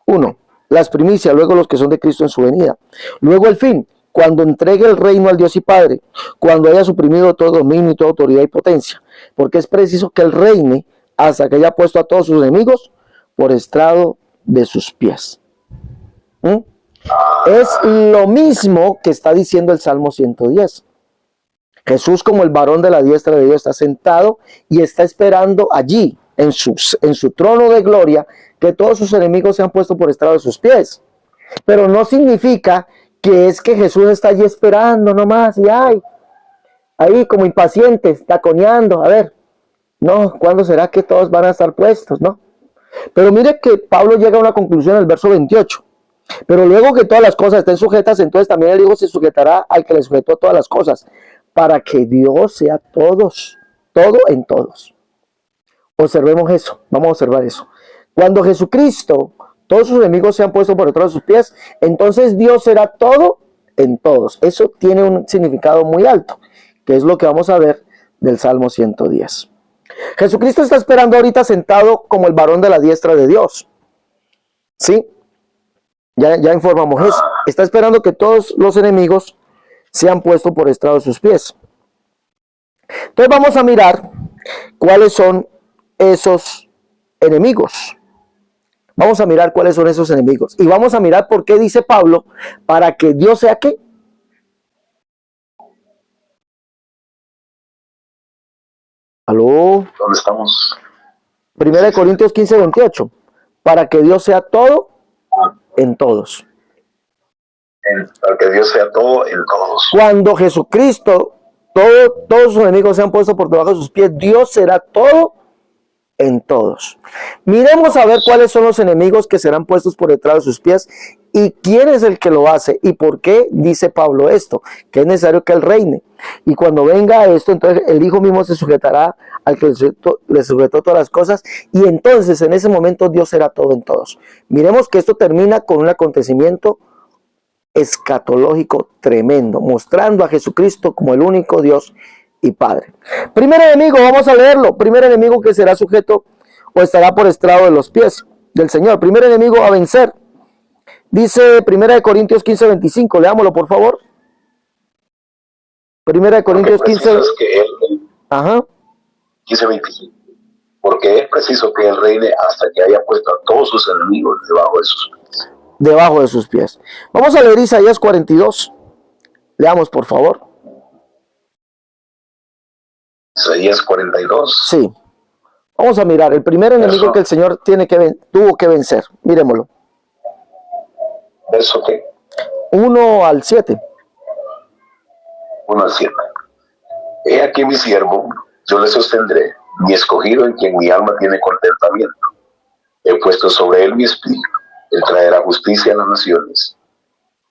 1, las primicias, luego los que son de Cristo en su venida. Luego el fin, cuando entregue el reino al Dios y Padre, cuando haya suprimido todo dominio y toda autoridad y potencia, porque es preciso que Él reine hasta que haya puesto a todos sus enemigos por estrado de sus pies. Es lo mismo que está diciendo el Salmo 110. Jesús, como el varón de la diestra de Dios, está sentado y está esperando allí, en su trono de gloria, que todos sus enemigos sean puestos por estrado de sus pies. Pero no significa que es que Jesús está allí esperando nomás y ahí como impaciente, taconeando, a ver, no, ¿cuándo será que todos van a estar puestos? No. Pero mire que Pablo llega a una conclusión en el verso 28. Pero luego que todas las cosas estén sujetas, entonces también el Hijo se sujetará al que le sujetó todas las cosas, para que Dios sea todos, todo en todos. Observemos eso, vamos a observar eso. Cuando Jesucristo, todos sus enemigos se han puesto por detrás de sus pies, entonces Dios será todo en todos. Eso tiene un significado muy alto, que es lo que vamos a ver del Salmo 110. Jesucristo está esperando ahorita sentado como el varón de la diestra de Dios. ¿Sí? Ya informamos eso. Está esperando que todos los enemigos sean puestos por estrado de sus pies. Entonces vamos a mirar cuáles son esos enemigos. Vamos a mirar cuáles son esos enemigos. Y vamos a mirar por qué dice Pablo, para que Dios sea ¿qué? ¿Aló? ¿Dónde estamos? 1 Corintios 15, 28. Para que Dios sea todo en todos. Para que Dios sea todo en todos. Cuando Jesucristo, todos sus enemigos se han puesto por debajo de sus pies, Dios será todo en todos. Miremos a ver cuáles son los enemigos que serán puestos por detrás de sus pies y quién es el que lo hace y por qué dice Pablo esto, que es necesario que él reine. Y cuando venga esto, entonces el Hijo mismo se sujetará al que le sujetó todas las cosas y entonces en ese momento Dios será todo en todos. Miremos que esto termina con un acontecimiento escatológico tremendo, mostrando a Jesucristo como el único Dios y Padre. Primer enemigo, vamos a leerlo. Primer enemigo que será sujeto o estará por estrado de los pies del Señor. Primer enemigo a vencer. Dice 1 Corintios 15:25. Leámoslo, por favor. 1 Corintios 15. Ajá. 15:25. Porque es preciso que él reine hasta que haya puesto a todos sus enemigos debajo de sus pies. Debajo de sus pies. Vamos a leer Isaías 42. Leamos, por favor. Isaías 42. Sí. Vamos a mirar el primer enemigo que el Señor tuvo que vencer. Miremoslo. ¿Verso qué? 1 al 7. 1 al 7. He aquí mi siervo, yo le sostendré, mi escogido en quien mi alma tiene contentamiento. He puesto sobre él mi espíritu, él traerá justicia a las naciones.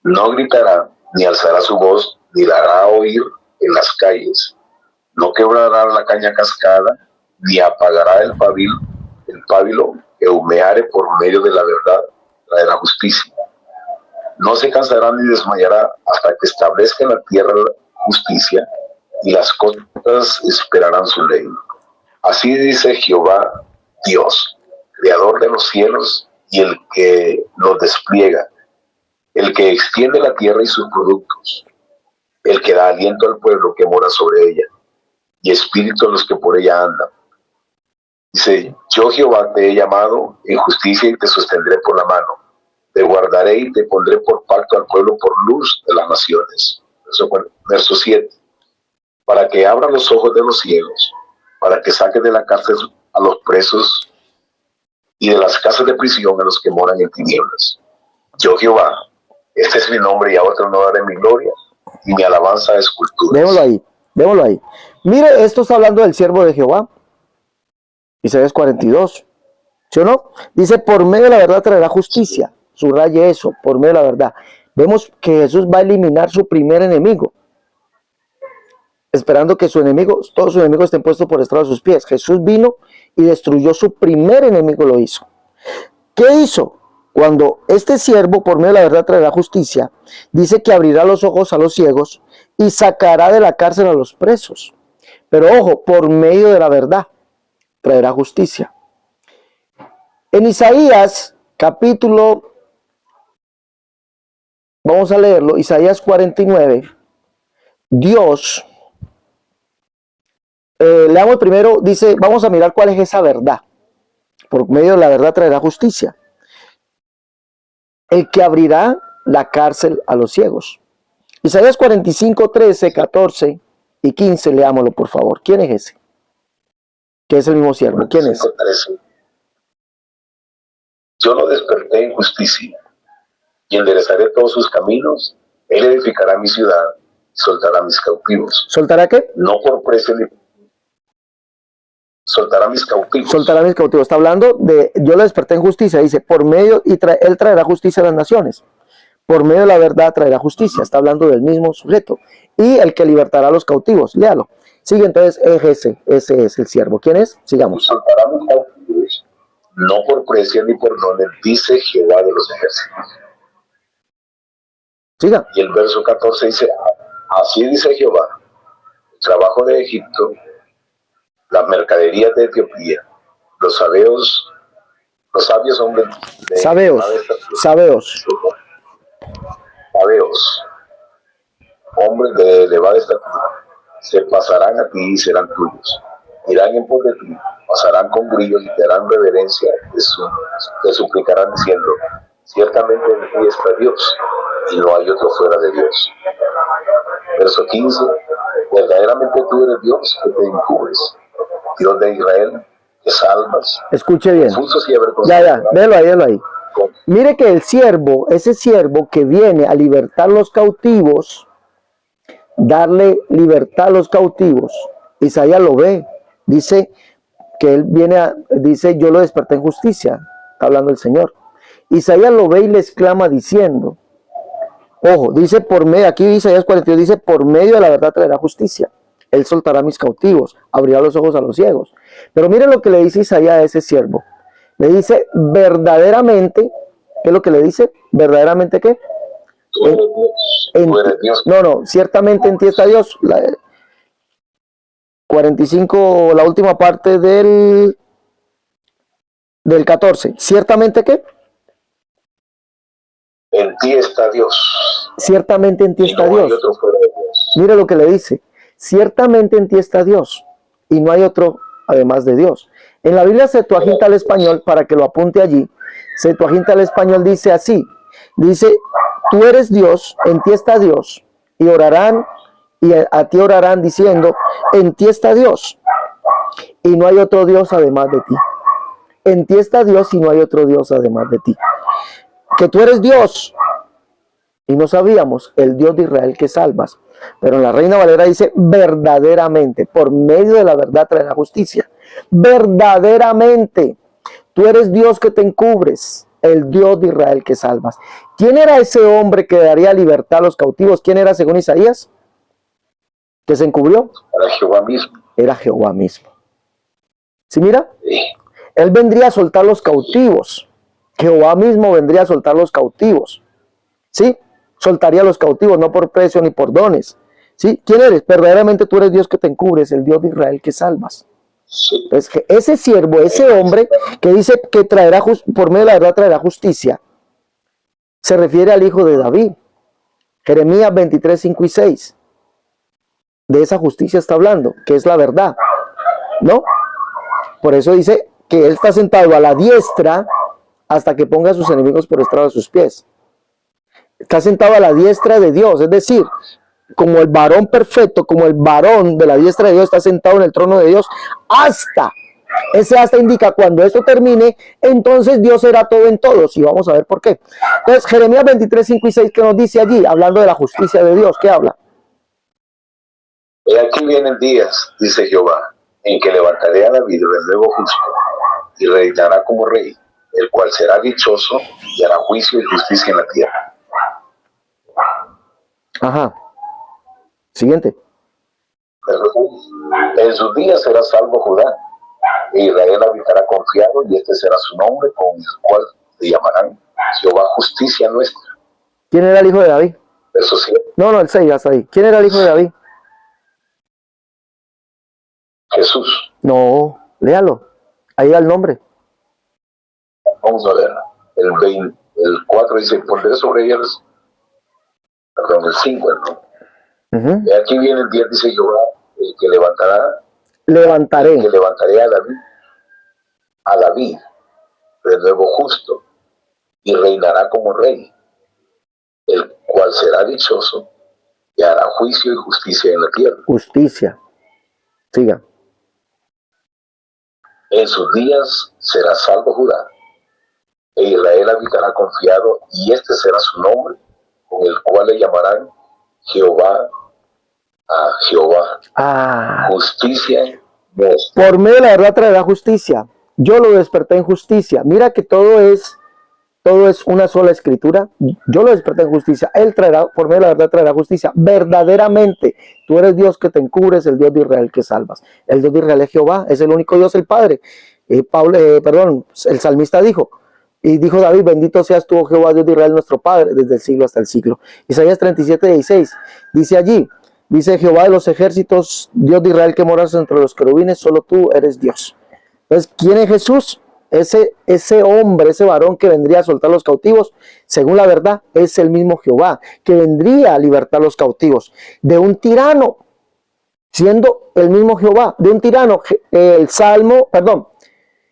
No gritará, ni alzará su voz, ni la hará oír en las calles. No quebrará la caña cascada, ni apagará el pábilo que humeare por medio de la verdad, traerá justicia. No se cansará ni desmayará hasta que establezca en la tierra justicia, y las costas esperarán su ley. Así dice Jehová, Dios, creador de los cielos y el que los despliega, el que extiende la tierra y sus productos, el que da aliento al pueblo que mora sobre ella, y espíritu a los que por ella andan. Dice, yo Jehová te he llamado en justicia y te sostendré por la mano. Te guardaré y te pondré por pacto al pueblo, por luz de las naciones. Verso 7. Para que abra los ojos de los ciegos, para que saque de la cárcel a los presos y de las casas de prisión a los que moran en tinieblas. Yo Jehová, este es mi nombre y a otro no daré mi gloria y mi alabanza a esculturas. Démoslo ahí. Mire, esto está hablando del siervo de Jehová. Isaías 42. ¿Sí o no? Dice, por medio de la verdad traerá justicia. Subraye eso, por medio de la verdad. Vemos que Jesús va a eliminar su primer enemigo, esperando que todos sus enemigos estén puestos por estrado de sus pies. Jesús vino y destruyó su primer enemigo, lo hizo. ¿Qué hizo? Cuando este siervo, por medio de la verdad, traerá justicia, dice que abrirá los ojos a los ciegos y sacará de la cárcel a los presos. Pero ojo, por medio de la verdad traerá justicia. En Isaías, capítulo, vamos a leerlo, Isaías 49, Dios, leamos primero, dice, vamos a mirar cuál es esa verdad. Por medio de la verdad traerá justicia. El que abrirá la cárcel a los ciegos. Isaías 45, 13, 14 y 15, leámoslo por favor. ¿Quién es ese? Que es el mismo siervo. ¿Quién es? 13. Yo lo desperté en justicia y enderezaré todos sus caminos. Él edificará mi ciudad y soltará mis cautivos. ¿Soltará qué? No por precio ni... Soltará mis cautivos. Soltará mis cautivos. Está hablando de, yo lo desperté en justicia, dice, por medio, él traerá justicia a las naciones. Por medio de la verdad traerá justicia. Está hablando del mismo sujeto. Y el que libertará a los cautivos. Léalo. Sigue entonces, ese es el siervo. ¿Quién es? Sigamos. Soltará mis cautivos, no por precio ni por dones, dice Jehová de los ejércitos. Siga. Y el verso 14 dice, así dice Jehová, el trabajo de Egipto, las mercaderías de Etiopía, los sabios hombres de Sabeos, hombres de elevada estatura, se pasarán a ti y serán tuyos. Irán en pos de ti, pasarán con brillos y te harán reverencia, te suplicarán diciendo, ciertamente en ti está Dios, y no hay otro fuera de Dios. Verso 15, verdaderamente tú eres Dios que te encubres, Dios de Israel, que salvas. Escuche bien. Ya, véalo ahí. Mire que el siervo, ese siervo que viene a libertar los cautivos, darle libertad a los cautivos, Isaías lo ve, dice, que él dice, yo lo desperté en justicia, está hablando el Señor. Isaías lo ve y le exclama diciendo, ojo, dice por medio, aquí Isaías 42 dice, por medio de la verdad traerá justicia. Él soltará a mis cautivos, abrirá los ojos a los ciegos. Pero miren lo que le dice Isaías a ese siervo. Le dice, verdaderamente, ¿qué es lo que le dice? ¿Verdaderamente qué? Ciertamente en ti está Dios. 45, la última parte del 14. ¿Ciertamente qué? En ti está Dios. Ciertamente en ti está Dios. Mira lo que le dice. Ciertamente en ti está Dios. Y no hay otro además de Dios. En la Biblia Septuaginta al español, para que lo apunte allí, Septuaginta al español dice así. Dice, tú eres Dios, en ti está Dios. Y orarán, y a ti orarán diciendo, en ti está Dios. Y no hay otro Dios además de ti. En ti está Dios y no hay otro Dios además de ti. Que tú eres Dios. Y no sabíamos, el Dios de Israel que salvas. Pero en la Reina Valera dice, verdaderamente, por medio de la verdad traerá justicia. Verdaderamente, tú eres Dios que te encubres, el Dios de Israel que salvas. ¿Quién era ese hombre que daría libertad a los cautivos? ¿Quién era según Isaías? ¿Que se encubrió? Era Jehová mismo. Era Jehová mismo. ¿Sí mira? Sí. Él vendría a soltar los cautivos. Jehová mismo vendría a soltar los cautivos. ¿Sí? Soltaría a los cautivos, no por precio ni por dones. ¿Sí? ¿Quién eres? Verdaderamente tú eres Dios que te encubres, el Dios de Israel que salvas. Sí. Entonces, ese siervo, ese hombre que dice que traerá por medio de la verdad traerá justicia, se refiere al hijo de David. Jeremías 23, 5 y 6. De esa justicia está hablando, que es la verdad. ¿No? Por eso dice que él está sentado a la diestra hasta que ponga a sus enemigos por estrado de sus pies. Está sentado a la diestra de Dios, es decir, como el varón perfecto, como el varón de la diestra de Dios está sentado en el trono de Dios, ese hasta indica cuando esto termine, entonces Dios será todo en todos, y vamos a ver por qué. Entonces, Jeremías 23, 5 y 6, ¿qué nos dice allí? Hablando de la justicia de Dios, ¿qué habla? He aquí vienen días, dice Jehová, en que levantaré a David el nuevo justo, y reinará como rey, el cual será dichoso y hará juicio y justicia en la tierra. Ajá. Siguiente. En sus días será salvo Judá, e Israel habitará confiado, y este será su nombre, con el cual le llamarán Jehová justicia nuestra. ¿Quién era el hijo de David? Verso 7. No, el 6, hasta ahí. ¿Quién era el hijo de David? Jesús. No, léalo. Ahí da el nombre. Vamos a ver. El 4 dice, pondré sobre ellos, perdón, el 5, ¿no? Y aquí viene el 10, dice Jehová, el que levantaré a David, el nuevo justo, y reinará como rey, el cual será dichoso y hará juicio y justicia en la tierra. Justicia. Siga. En sus días será salvo Judá, e Israel habitará confiado, y este será su nombre, con el cual le llamarán Jehová a Jehová. Justicia. Por medio de la verdad traerá justicia. Yo lo desperté en justicia. Mira que todo es una sola escritura. Yo lo desperté en justicia. Él traerá, por medio de la verdad traerá justicia. Verdaderamente, tú eres Dios que te encubres, el Dios de Israel que salvas. El Dios de Israel es Jehová, es el único Dios, el Padre. El salmista dijo, y dijo David, bendito seas tú, oh Jehová, Dios de Israel, nuestro Padre, desde el siglo hasta el siglo. Isaías 37, 16, dice allí, dice Jehová de los ejércitos, Dios de Israel que moras entre los querubines, solo tú eres Dios. Entonces, ¿quién es Jesús? Ese hombre, ese varón que vendría a soltar los cautivos, según la verdad, es el mismo Jehová, que vendría a libertar los cautivos de un tirano, siendo el mismo Jehová, de un tirano.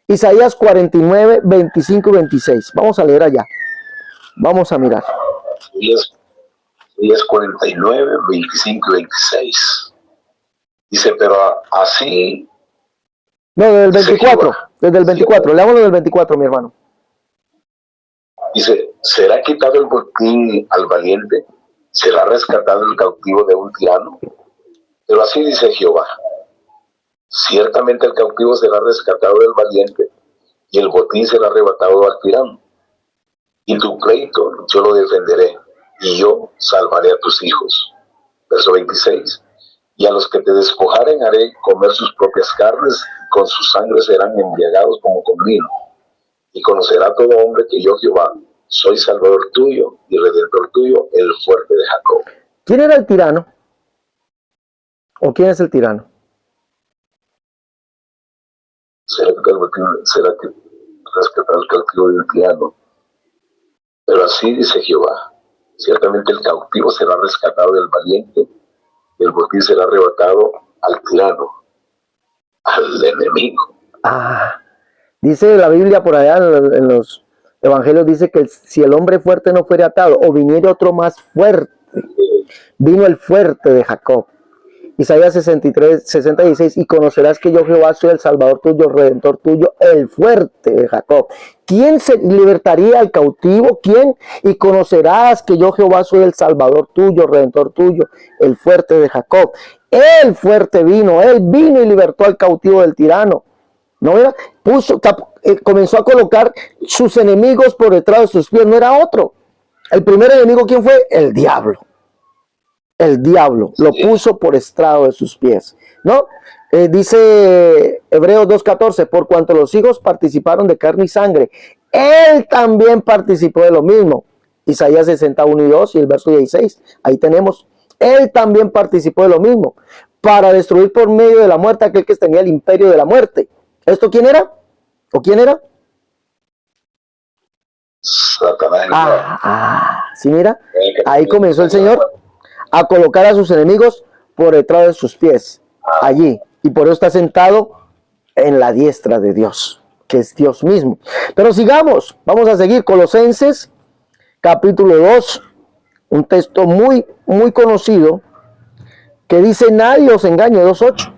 Isaías 49, 25 y 26. Vamos a leer allá. Vamos a mirar. Isaías 49, 25 y 26. Dice, pero así... No, desde el 24. Desde el 24. Leámoslo del 24, mi hermano. Dice, ¿será quitado el botín al valiente? ¿Será rescatado el cautivo de un tirano? Pero así dice Jehová, Ciertamente el cautivo será rescatado del valiente, y el botín será arrebatado al tirano. Y tu pleito yo lo defenderé, y yo salvaré a tus hijos. Verso 26. Y a los que te despojaren haré comer sus propias carnes, y con su sangre serán embriagados como con vino. Y conocerá todo hombre que yo, Jehová, soy salvador tuyo y redentor tuyo, el fuerte de Jacob. ¿Quién era el tirano? ¿O quién es el tirano? ¿Será que rescatar el cautivo del tirano? Pero así dice Jehová: ciertamente el cautivo será rescatado del valiente, y el botín será arrebatado al tirano, al enemigo. Dice la Biblia por allá en los evangelios, dice que si el hombre fuerte no fuera atado, o viniera otro más fuerte, vino el fuerte de Jacob. Isaías 66, y conocerás que yo Jehová soy el salvador tuyo, redentor tuyo, el fuerte de Jacob. ¿Quién se libertaría al cautivo? ¿Quién? Y conocerás que yo Jehová soy el salvador tuyo, redentor tuyo, el fuerte de Jacob. El fuerte vino, él vino y libertó al cautivo del tirano. ¿No era? Comenzó a colocar sus enemigos por detrás de sus pies, no era otro. El primer enemigo, ¿quién fue? El diablo. El diablo lo puso por estrado de sus pies, ¿no? Dice Hebreos 2:14, por cuanto los hijos participaron de carne y sangre, él también participó de lo mismo. Isaías 61:2 y el verso 16, ahí tenemos, él también participó de lo mismo, para destruir por medio de la muerte aquel que tenía el imperio de la muerte. ¿Esto quién era? ¿O quién era? Satanás. Sí, mira, ahí comenzó el Señor a colocar a sus enemigos por detrás de sus pies, allí, y por eso está sentado en la diestra de Dios, que es Dios mismo. Pero sigamos, vamos a seguir. Colosenses capítulo 2, un texto muy conocido, que dice: nadie os engañe, 2:8,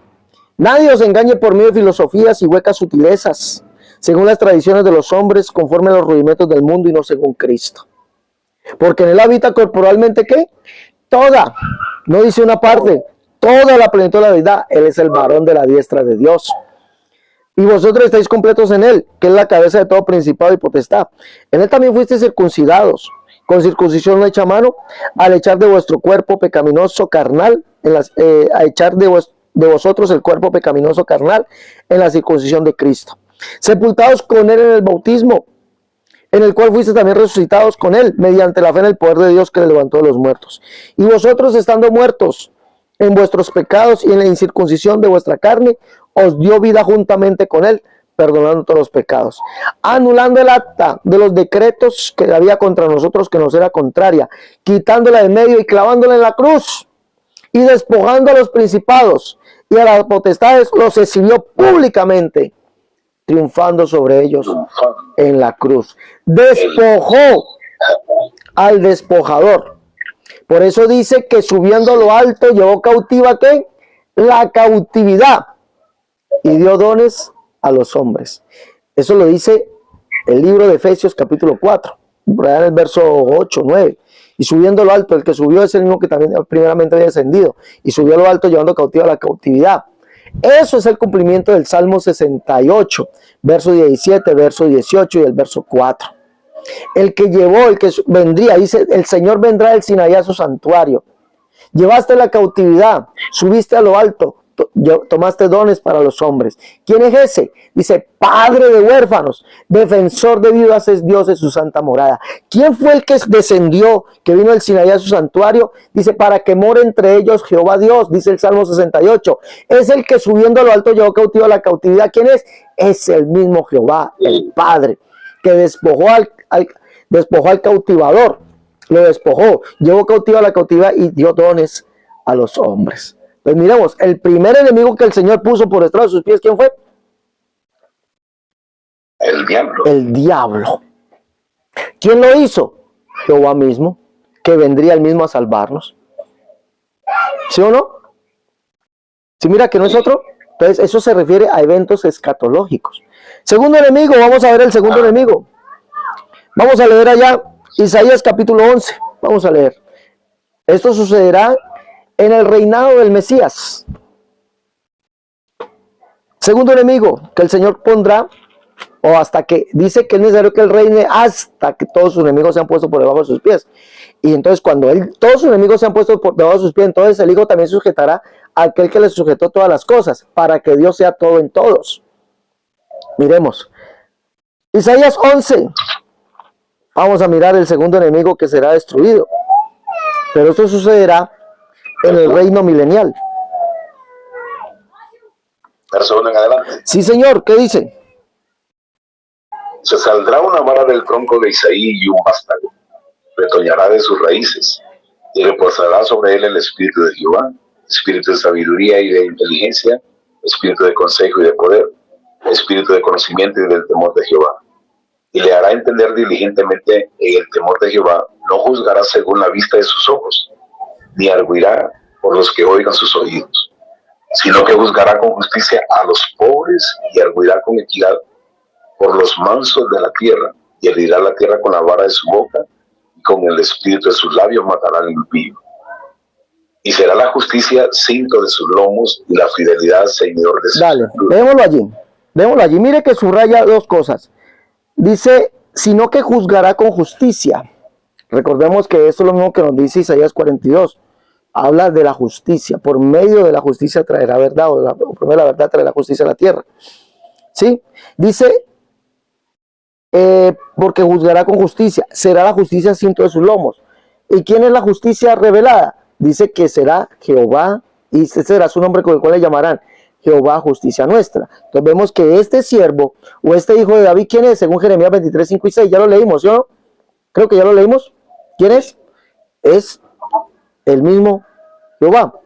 nadie os engañe por medio de filosofías y huecas sutilezas, según las tradiciones de los hombres, conforme a los rudimentos del mundo y no según Cristo. Porque en él habita corporalmente, ¿qué? Toda, no dice una parte, toda la plenitud de la deidad. Él es el varón de la diestra de Dios. Y vosotros estáis completos en él, que es la cabeza de todo principado y potestad. En él también fuisteis circuncidados, con circuncisión no hecha a mano, al echar de vuestro cuerpo pecaminoso carnal, a echar de vosotros el cuerpo pecaminoso carnal en la circuncisión de Cristo. Sepultados con él en el bautismo, en el cual fuiste también resucitados con él, mediante la fe en el poder de Dios que le levantó de los muertos. Y vosotros, estando muertos en vuestros pecados y en la incircuncisión de vuestra carne, os dio vida juntamente con él, perdonando todos los pecados, anulando el acta de los decretos que había contra nosotros, que nos era contraria, quitándola de medio y clavándola en la cruz, y despojando a los principados y a las potestades, los exhibió públicamente, triunfando sobre ellos en la cruz. Despojó al despojador. Por eso dice que subiendo a lo alto llevó cautiva, ¿qué? La cautividad, y dio dones a los hombres. Eso lo dice el libro de Efesios capítulo 4, por allá en el verso 8, 9. Y subiendo a lo alto, el que subió es el mismo que también primeramente había descendido, y subió a lo alto llevando cautiva la cautividad. Eso es el cumplimiento del Salmo 68, verso 17, verso 18 y el verso 4. El que llevó, el que vendría, dice: el Señor vendrá del Sinaí a su santuario. Llevaste la cautividad, subiste a lo alto, tomaste dones para los hombres. ¿Quién es ese? Dice: Padre de huérfanos, defensor de viudas es Dios de su santa morada. ¿Quién fue el que descendió, que vino del Sinaí a su santuario? Dice: para que more entre ellos Jehová Dios, dice el Salmo 68. Es el que subiendo a lo alto llevó cautivo a la cautividad. ¿Quién es? Es el mismo Jehová, el Padre, que despojó al cautivador. Lo despojó, llevó cautivo a la cautividad y dio dones a los hombres. Pues miremos, el primer enemigo que el Señor puso por detrás de sus pies, ¿quién fue? El diablo. El diablo. ¿Quién lo hizo? Jehová mismo, que vendría él mismo a salvarnos. ¿Sí o no? ¿Sí, mira que no es otro? Entonces eso se refiere a eventos escatológicos. Segundo enemigo, vamos a ver el segundo enemigo. Vamos a leer allá Isaías capítulo 11. Vamos a leer. Esto sucederá en el reinado del Mesías. Segundo enemigo que el Señor pondrá, o hasta que dice que es necesario que Él reine hasta que todos sus enemigos sean puestos por debajo de sus pies. Y entonces cuando todos sus enemigos sean puestos por debajo de sus pies, entonces el Hijo también sujetará a aquel que le sujetó todas las cosas, para que Dios sea todo en todos. Miremos. Isaías 11. Vamos a mirar el segundo enemigo que será destruido. Pero esto sucederá en el reino milenial. Verso 1 en adelante. Sí, Señor, ¿qué dice? Se saldrá una vara del tronco de Isaí y un vástago, retoñará de sus raíces, y reposará sobre él el espíritu de Jehová, espíritu de sabiduría y de inteligencia, espíritu de consejo y de poder, espíritu de conocimiento y del temor de Jehová. Y le hará entender diligentemente en el temor de Jehová, no juzgará según la vista de sus ojos, ni arguirá por los que oigan sus oídos, sino que juzgará con justicia a los pobres y arguirá con equidad por los mansos de la tierra, y herirá la tierra con la vara de su boca, y con el espíritu de sus labios matará al impío. Y será la justicia cinto de sus lomos, y la fidelidad señor de sus Dale, cinturas. démoslo allí. Mire que subraya dos cosas. Dice, sino que juzgará con justicia. Recordemos que esto es lo mismo que nos dice Isaías 42. Habla de la justicia. Por medio de la justicia traerá verdad, o por medio de la verdad traerá justicia a la tierra. ¿Sí? Dice, porque juzgará con justicia. Será la justicia cinto de sus lomos. ¿Y quién es la justicia revelada? Dice que será Jehová, y este será su nombre con el cual le llamarán Jehová, justicia nuestra. Entonces vemos que este siervo, o este hijo de David, ¿quién es? Según Jeremías 23, 5 y 6, ya lo leímos, ¿sí o no? Creo que ya lo leímos. ¿Quién es? Es el mismo Jehová.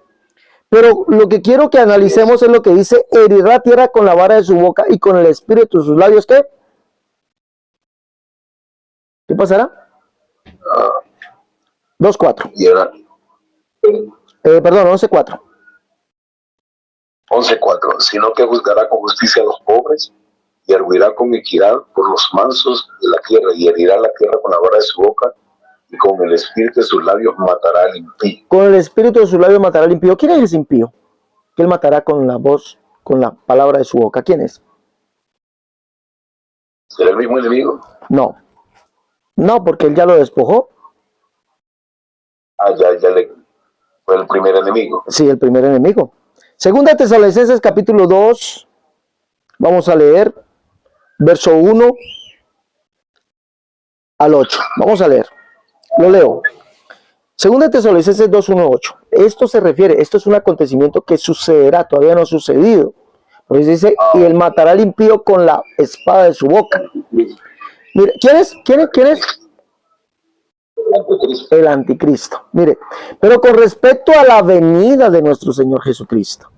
Pero lo que quiero que analicemos es lo que dice, herirá la tierra con la vara de su boca y con el espíritu de sus labios, ¿qué? ¿Qué pasará? 2:4. Y ahora, Perdón, 11:4. 11:4, sino que juzgará con justicia a los pobres, y arguirá con equidad por los mansos de la tierra, y herirá la tierra con la vara de su boca, y con el espíritu de sus labios matará al impío. Con el espíritu de sus labios matará al impío. ¿Quién es ese impío? Que él matará con la voz, con la palabra de su boca. ¿Quién es? ¿Será el mismo enemigo? No. No, porque él ya lo despojó. Ya le fue el primer enemigo. Sí, el primer enemigo. Segunda Tesalonicenses capítulo 2. Vamos a leer verso 1 al 8. Vamos a leer. Lo leo. Segunda Tesalonicenses 2, 1, 8. Esto se refiere, esto es un acontecimiento que sucederá, todavía no ha sucedido. Por eso dice, y él matará al impío con la espada de su boca. Mire, ¿quién es? ¿Quién es? El anticristo. Mire, pero con respecto a la venida de nuestro Señor Jesucristo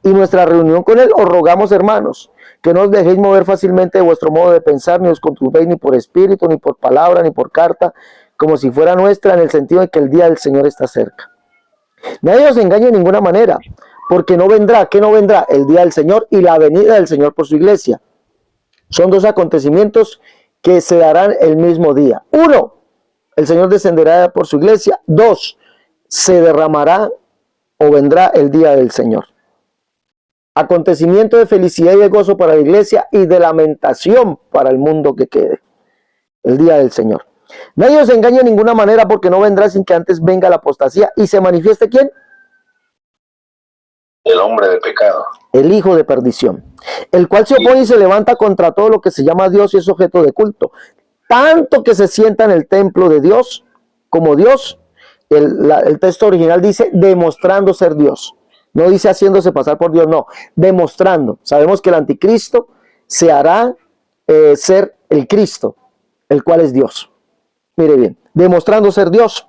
y nuestra reunión con Él, os rogamos, hermanos, que no os dejéis mover fácilmente de vuestro modo de pensar, ni os conturbéis ni por espíritu, ni por palabra, ni por carta, como si fuera nuestra, en el sentido de que el día del Señor está cerca. Nadie os engañe de ninguna manera, porque no vendrá, ¿qué no vendrá? El día del Señor y la venida del Señor por su iglesia. Son dos acontecimientos que se darán el mismo día. Uno, el Señor descenderá por su iglesia. Dos, se derramará o vendrá el día del Señor. Acontecimiento de felicidad y de gozo para la iglesia y de lamentación para el mundo que quede. El día del Señor. Nadie os engañe de ninguna manera, porque no vendrá sin que antes venga la apostasía y se manifieste ¿quién? El hombre de pecado. El hijo de perdición, el cual se opone y se levanta contra todo lo que se llama Dios y es objeto de culto, tanto que se sienta en el templo de Dios como Dios. El texto original dice demostrando ser Dios, no dice haciéndose pasar por Dios, no, demostrando. Sabemos que el anticristo se hará ser el Cristo, el cual es Dios. Mire bien, demostrando ser Dios.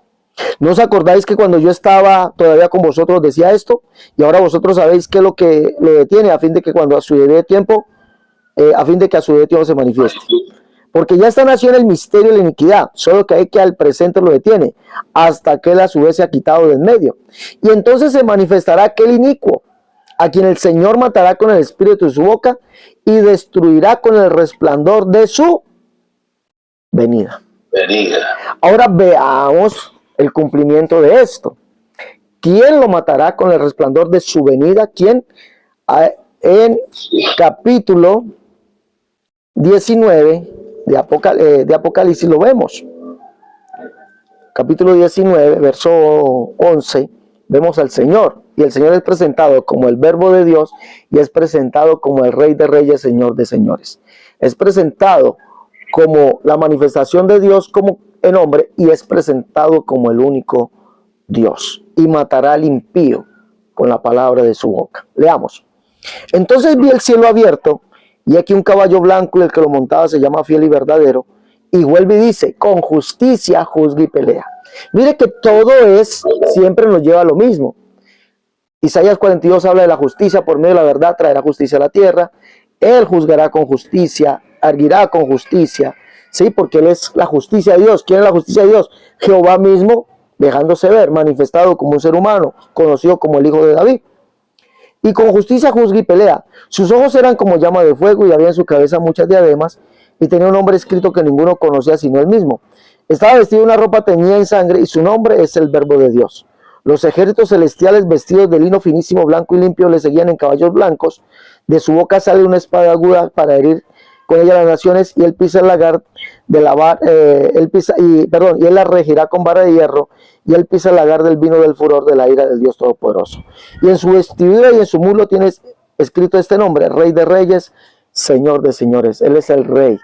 ¿No os acordáis que cuando yo estaba todavía con vosotros decía esto? Y ahora vosotros sabéis qué es lo que lo detiene, a fin de que cuando a su debido tiempo, se manifieste. Porque ya está nació en el misterio de la iniquidad, solo que hay que al presente lo detiene, hasta que él a su vez se ha quitado de en medio. Y entonces se manifestará aquel inicuo, a quien el Señor matará con el espíritu de su boca y destruirá con el resplandor de su venida. Ahora veamos el cumplimiento de esto. ¿Quién lo matará con el resplandor de su venida? ¿Quién? en capítulo 19 de Apocalipsis lo vemos. Capítulo 19, verso 11, vemos al Señor. Y el Señor es presentado como el Verbo de Dios y es presentado como el Rey de Reyes, Señor de Señores. Es presentado como la manifestación de Dios como en hombre y es presentado como el único Dios. Y matará al impío con la palabra de su boca. Leamos. Entonces vi el cielo abierto y aquí un caballo blanco y el que lo montaba se llama Fiel y Verdadero. Y vuelve y dice, con justicia juzga y pelea. Mire que todo siempre nos lleva a lo mismo. Isaías 42 habla de la justicia, por medio de la verdad traerá justicia a la tierra. Él juzgará con justicia, arguirá con justicia, ¿sí? Porque Él es la justicia de Dios. ¿Quién es la justicia de Dios? Jehová mismo, dejándose ver, manifestado como un ser humano, conocido como el Hijo de David. Y con justicia juzga y pelea. Sus ojos eran como llama de fuego y había en su cabeza muchas diademas y tenía un nombre escrito que ninguno conocía sino él mismo. Estaba vestido de una ropa teñida en sangre y su nombre es el Verbo de Dios. Los ejércitos celestiales vestidos de lino finísimo, blanco y limpio le seguían en caballos blancos. De su boca sale una espada aguda para herir con ella las naciones y él pisa el lagar de la vara, y él la regirá con vara de hierro y él pisa el lagar del vino del furor de la ira del Dios Todopoderoso. Y en su vestidura y en su muslo tiene escrito este nombre, Rey de Reyes, Señor de Señores. Él es el Rey.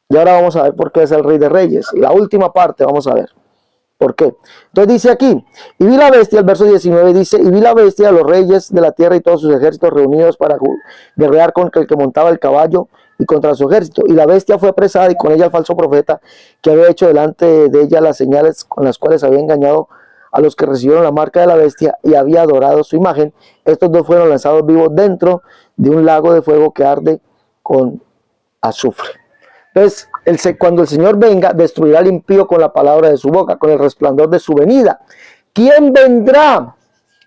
Y ahora vamos a ver por qué es el Rey de Reyes. La última parte vamos a ver. ¿Por qué? Entonces dice aquí, y vi la bestia, el verso 19 dice, y vi la bestia, a los reyes de la tierra y todos sus ejércitos reunidos para guerrear con el que montaba el caballo y contra su ejército. Y la bestia fue apresada y con ella el falso profeta que había hecho delante de ella las señales con las cuales había engañado a los que recibieron la marca de la bestia y había adorado su imagen. Estos dos fueron lanzados vivos dentro de un lago de fuego que arde con azufre. Entonces, cuando el Señor venga, destruirá al impío con la palabra de su boca, con el resplandor de su venida. ¿Quién vendrá?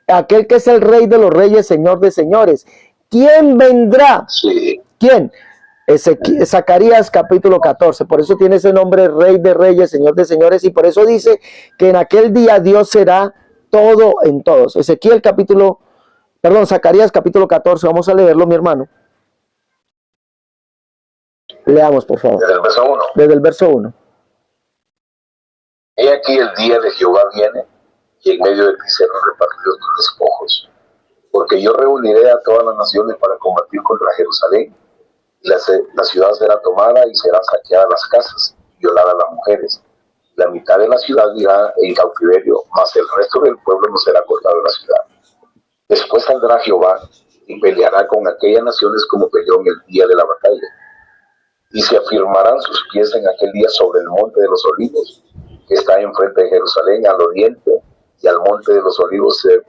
Aquel que es el Rey de los Reyes, Señor de Señores. ¿Quién vendrá? Sí. ¿Quién? Zacarías capítulo 14. Por eso tiene ese nombre, Rey de Reyes, Señor de Señores. Y por eso dice que en aquel día Dios será todo en todos. Zacarías capítulo 14. Vamos a leerlo, mi hermano. Leamos, por favor. Desde el verso 1. Desde el verso 1. He aquí el día de Jehová viene, y en medio de ti serán repartidos tus despojos. Porque yo reuniré a todas las naciones para combatir contra Jerusalén, y la ciudad será tomada y serán saqueadas las casas, y violadas las mujeres. La mitad de la ciudad irá en cautiverio, mas el resto del pueblo no será cortado de la ciudad. Después saldrá Jehová y peleará con aquellas naciones como peleó en el día de la batalla. Y se afirmarán sus pies en aquel día sobre el monte de los olivos, que está enfrente de Jerusalén al oriente, y al monte de los olivos se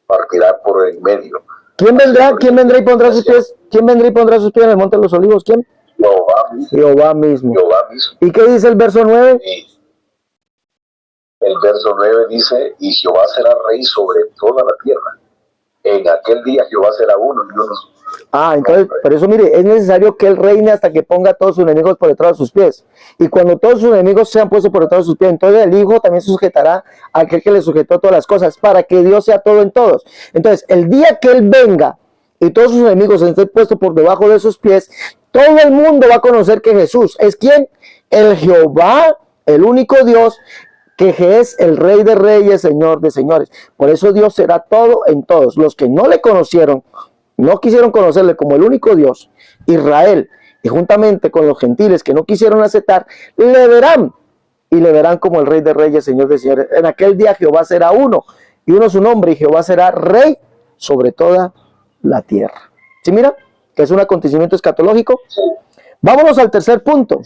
partirá por el medio. ¿Quién vendrá? ¿Quién vendrá y pondrá sus pies? ¿Quién vendrá y pondrá sus pies en el monte de los olivos? ¿Quién? Jehová mismo. Jehová mismo. ¿Y qué dice el verso 9? Y el verso 9 dice, y Jehová será rey sobre toda la tierra. En aquel día Jehová será uno y uno. Entonces, por eso mire, es necesario que él reine hasta que ponga a todos sus enemigos por detrás de sus pies. Y cuando todos sus enemigos sean puestos por detrás de sus pies, entonces el Hijo también se sujetará a aquel que le sujetó todas las cosas, para que Dios sea todo en todos. Entonces, el día que él venga y todos sus enemigos estén puestos por debajo de sus pies, todo el mundo va a conocer que Jesús es ¿quién? El Jehová, el único Dios, que es el Rey de Reyes, Señor de Señores. Por eso Dios será todo en todos. Los que no le conocieron, no quisieron conocerle como el único Dios, Israel, y juntamente con los gentiles que no quisieron aceptar, le verán, y le verán como el Rey de Reyes, Señor de Señores. En aquel día Jehová será uno, y uno su nombre, y Jehová será Rey sobre toda la tierra. ¿Sí mira? Que es un acontecimiento escatológico. Vámonos al tercer punto.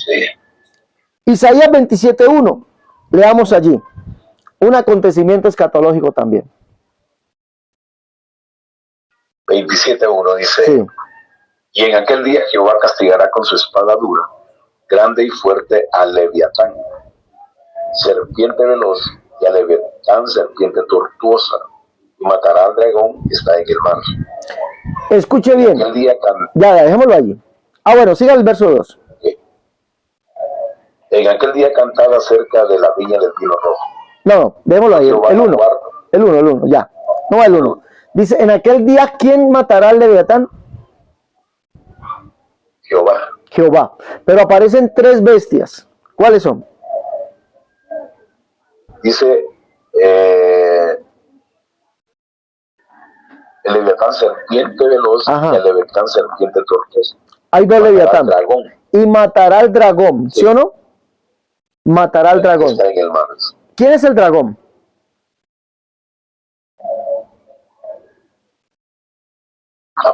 Isaías 27:1. Leamos allí. Un acontecimiento escatológico también. 27:1 dice, Sí. Y en aquel día Jehová castigará con su espada dura, grande y fuerte, al Leviatán, serpiente veloz, y al Leviatán, serpiente tortuosa, y matará al dragón que está en el mar. Escuche bien. En aquel día Ya, dejémoslo allí. Bueno, siga el verso 2. En aquel día cantaba acerca de la viña del vino rojo. No, dejémoslo ahí. El 1. El 1, ya. No el 1. Dice, en aquel día, ¿quién matará al Leviatán? Jehová. Jehová. Pero aparecen tres bestias. ¿Cuáles son? Dice el leviatán serpiente veloz Ajá. y el leviatán serpiente tortuosa. Hay dos Matará al leviatán. dragón. Y matará al dragón, ¿sí o no? Matará al que dragón. está en el mar. ¿Quién es el dragón?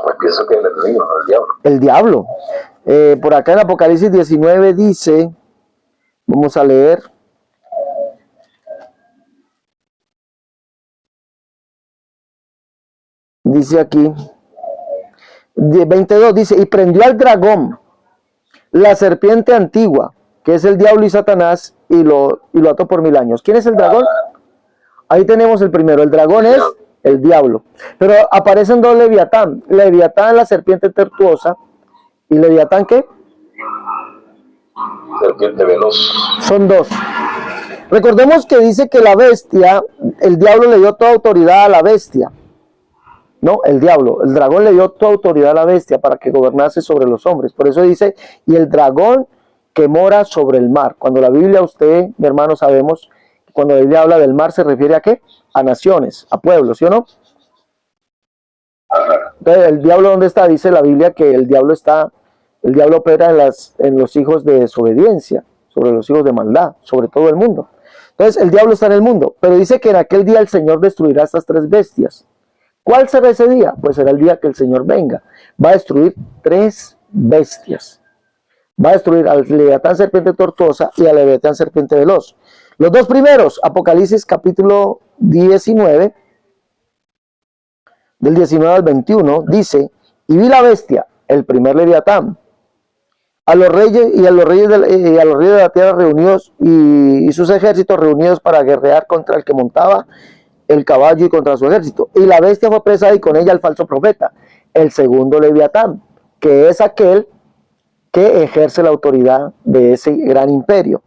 Pues pienso que el enemigo, no el diablo. El diablo. Por acá en Apocalipsis 19 dice, vamos a leer. Dice aquí, 22 dice, y prendió al dragón, la serpiente antigua, que es el diablo y Satanás, y lo ató por 1000 años. ¿Quién es el dragón? Ahí tenemos el primero. El dragón es el diablo. Pero aparecen dos leviatán. Leviatán, la serpiente tortuosa. ¿Y leviatán qué? Serpiente veloz. Son dos. Recordemos que dice que la bestia, el diablo le dio toda autoridad a la bestia. No, el diablo, el dragón le dio toda autoridad a la bestia para que gobernase sobre los hombres. Por eso dice, y el dragón que mora sobre el mar. Cuando la Biblia, usted, mi hermano, sabemos, cuando la Biblia habla del mar, ¿se refiere a qué? A naciones, a pueblos, ¿sí o no? Entonces, ¿el diablo dónde está? Dice la Biblia que el diablo opera en los hijos de desobediencia, sobre los hijos de maldad, sobre todo el mundo. Entonces, el diablo está en el mundo, pero dice que en aquel día el Señor destruirá estas tres bestias. ¿Cuál será ese día? Pues será el día que el Señor venga. Va a destruir tres bestias. Va a destruir al leviatán serpiente tortuosa y al leviatán serpiente veloz. Los dos primeros, Apocalipsis capítulo 19, del 19 al 21, dice, y vi la bestia, el primer leviatán, a los reyes de la tierra reunidos y sus ejércitos reunidos para guerrear contra el que montaba el caballo y contra su ejército. Y la bestia fue presa y con ella el falso profeta, el segundo leviatán, que es aquel que ejerce la autoridad de ese gran imperio.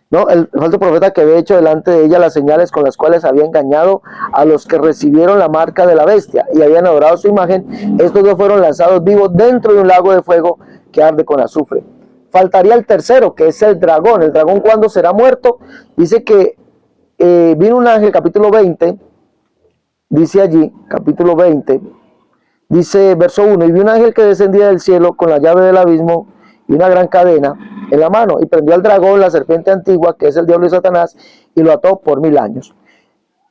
¿No? El falso profeta que había hecho delante de ella las señales con las cuales había engañado a los que recibieron la marca de la bestia y habían adorado su imagen. Estos dos fueron lanzados vivos dentro de un lago de fuego que arde con azufre. Faltaría el tercero, que es el dragón. El dragón, ¿cuándo será muerto? Dice que vino un ángel, capítulo 20, dice allí, capítulo 20, dice verso 1, y vi un ángel que descendía del cielo con la llave del abismo y una gran cadena en la mano, y prendió al dragón, la serpiente antigua, que es el diablo y Satanás, y lo ató por 1000 años.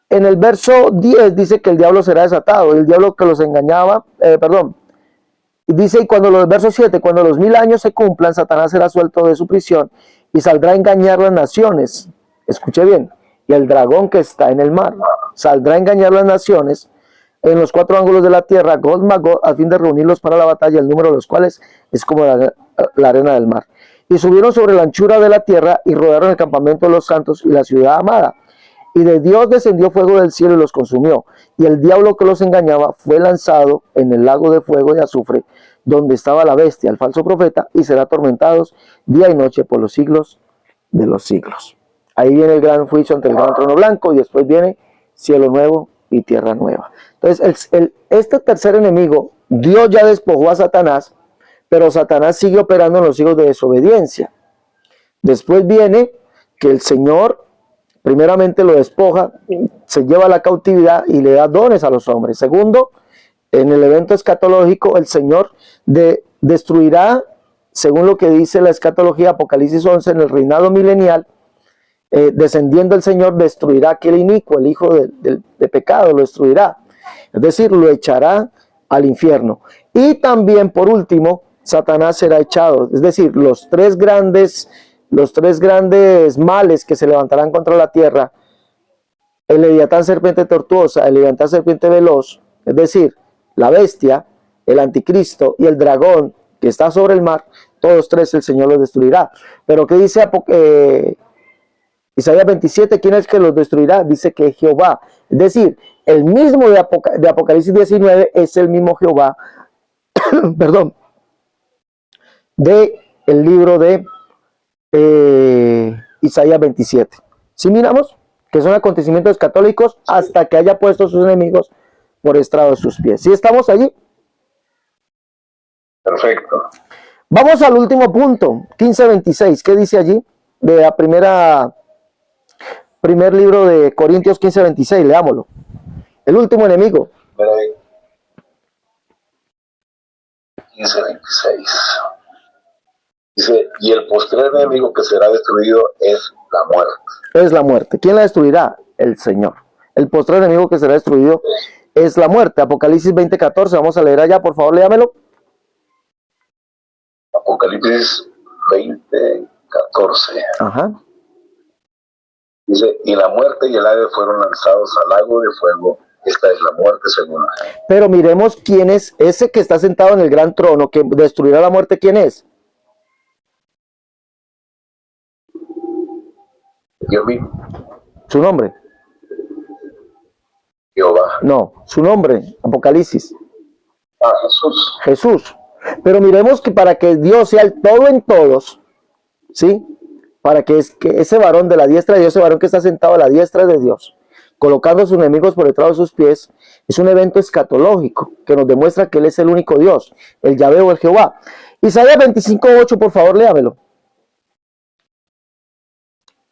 En el verso 10 dice que el diablo será desatado, el diablo que los engañaba, dice, y cuando los versos 7, cuando los 1000 años se cumplan, Satanás será suelto de su prisión y saldrá a engañar las naciones. Escuche bien, y el dragón que está en el mar saldrá a engañar las naciones en los 4 ángulos de la tierra, Gog Magog, a fin de reunirlos para la batalla, el número de los cuales es como la arena del mar. Y subieron sobre la anchura de la tierra y rodearon el campamento de los santos y la ciudad amada. Y de Dios descendió fuego del cielo y los consumió. Y el diablo que los engañaba fue lanzado en el lago de fuego y azufre, donde estaba la bestia, el falso profeta, y será atormentados día y noche por los siglos de los siglos. Ahí viene el gran juicio ante el gran trono blanco y después viene cielo nuevo y tierra nueva. Entonces, este tercer enemigo, Dios ya despojó a Satanás, pero Satanás sigue operando en los hijos de desobediencia. Después viene que el Señor primeramente lo despoja, se lleva a la cautividad y le da dones a los hombres. Segundo, en el evento escatológico, el Señor destruirá, según lo que dice la escatología, Apocalipsis 11, en el reinado milenial, descendiendo el Señor, destruirá aquel inicuo, el hijo de pecado, lo destruirá. Es decir, lo echará al infierno. Y también, por último, Satanás será echado. Es decir, los tres grandes males que se levantarán contra la tierra, el leviatán serpiente tortuosa, el leviatán serpiente veloz, es decir, la bestia, el anticristo y el dragón que está sobre el mar, todos tres el Señor los destruirá. Pero ¿qué dice Isaías 27? ¿Quién es que los destruirá? Dice que Jehová. Es decir, el mismo de Apocalipsis 19 es el mismo Jehová, perdón, de el libro de Isaías 27. Si miramos que son acontecimientos católicos hasta que haya puesto a sus enemigos por estrado de sus pies. ¿Sí estamos allí? Perfecto. Vamos al último punto, 15:26. ¿Qué dice allí? De la primer libro de Corintios 15:26. Leámoslo. El último enemigo. Mira ahí, 15:26. Dice, y el postrer enemigo que será destruido es la muerte. Es la muerte. ¿Quién la destruirá? El Señor. El postrer enemigo que será destruido es la muerte. Apocalipsis 20:14. Vamos a leer allá, por favor, léamelo. Apocalipsis 20:14. Ajá. Dice, y la muerte y el aire fueron lanzados al lago de fuego. Esta es la muerte segunda. Pero miremos quién es ese que está sentado en el gran trono que destruirá la muerte. ¿Quién es? Yo vi Su nombre. Jehová. No, su nombre. Apocalipsis. Ah, Jesús. Jesús. Pero miremos que para que Dios sea el todo en todos, ¿sí? Para que ese varón de la diestra de Dios, ese varón que está sentado a la diestra de Dios, colocando a sus enemigos por detrás de sus pies, es un evento escatológico que nos demuestra que Él es el único Dios, el Yahvé o el Jehová. Isaías 25:8, por favor, léamelo.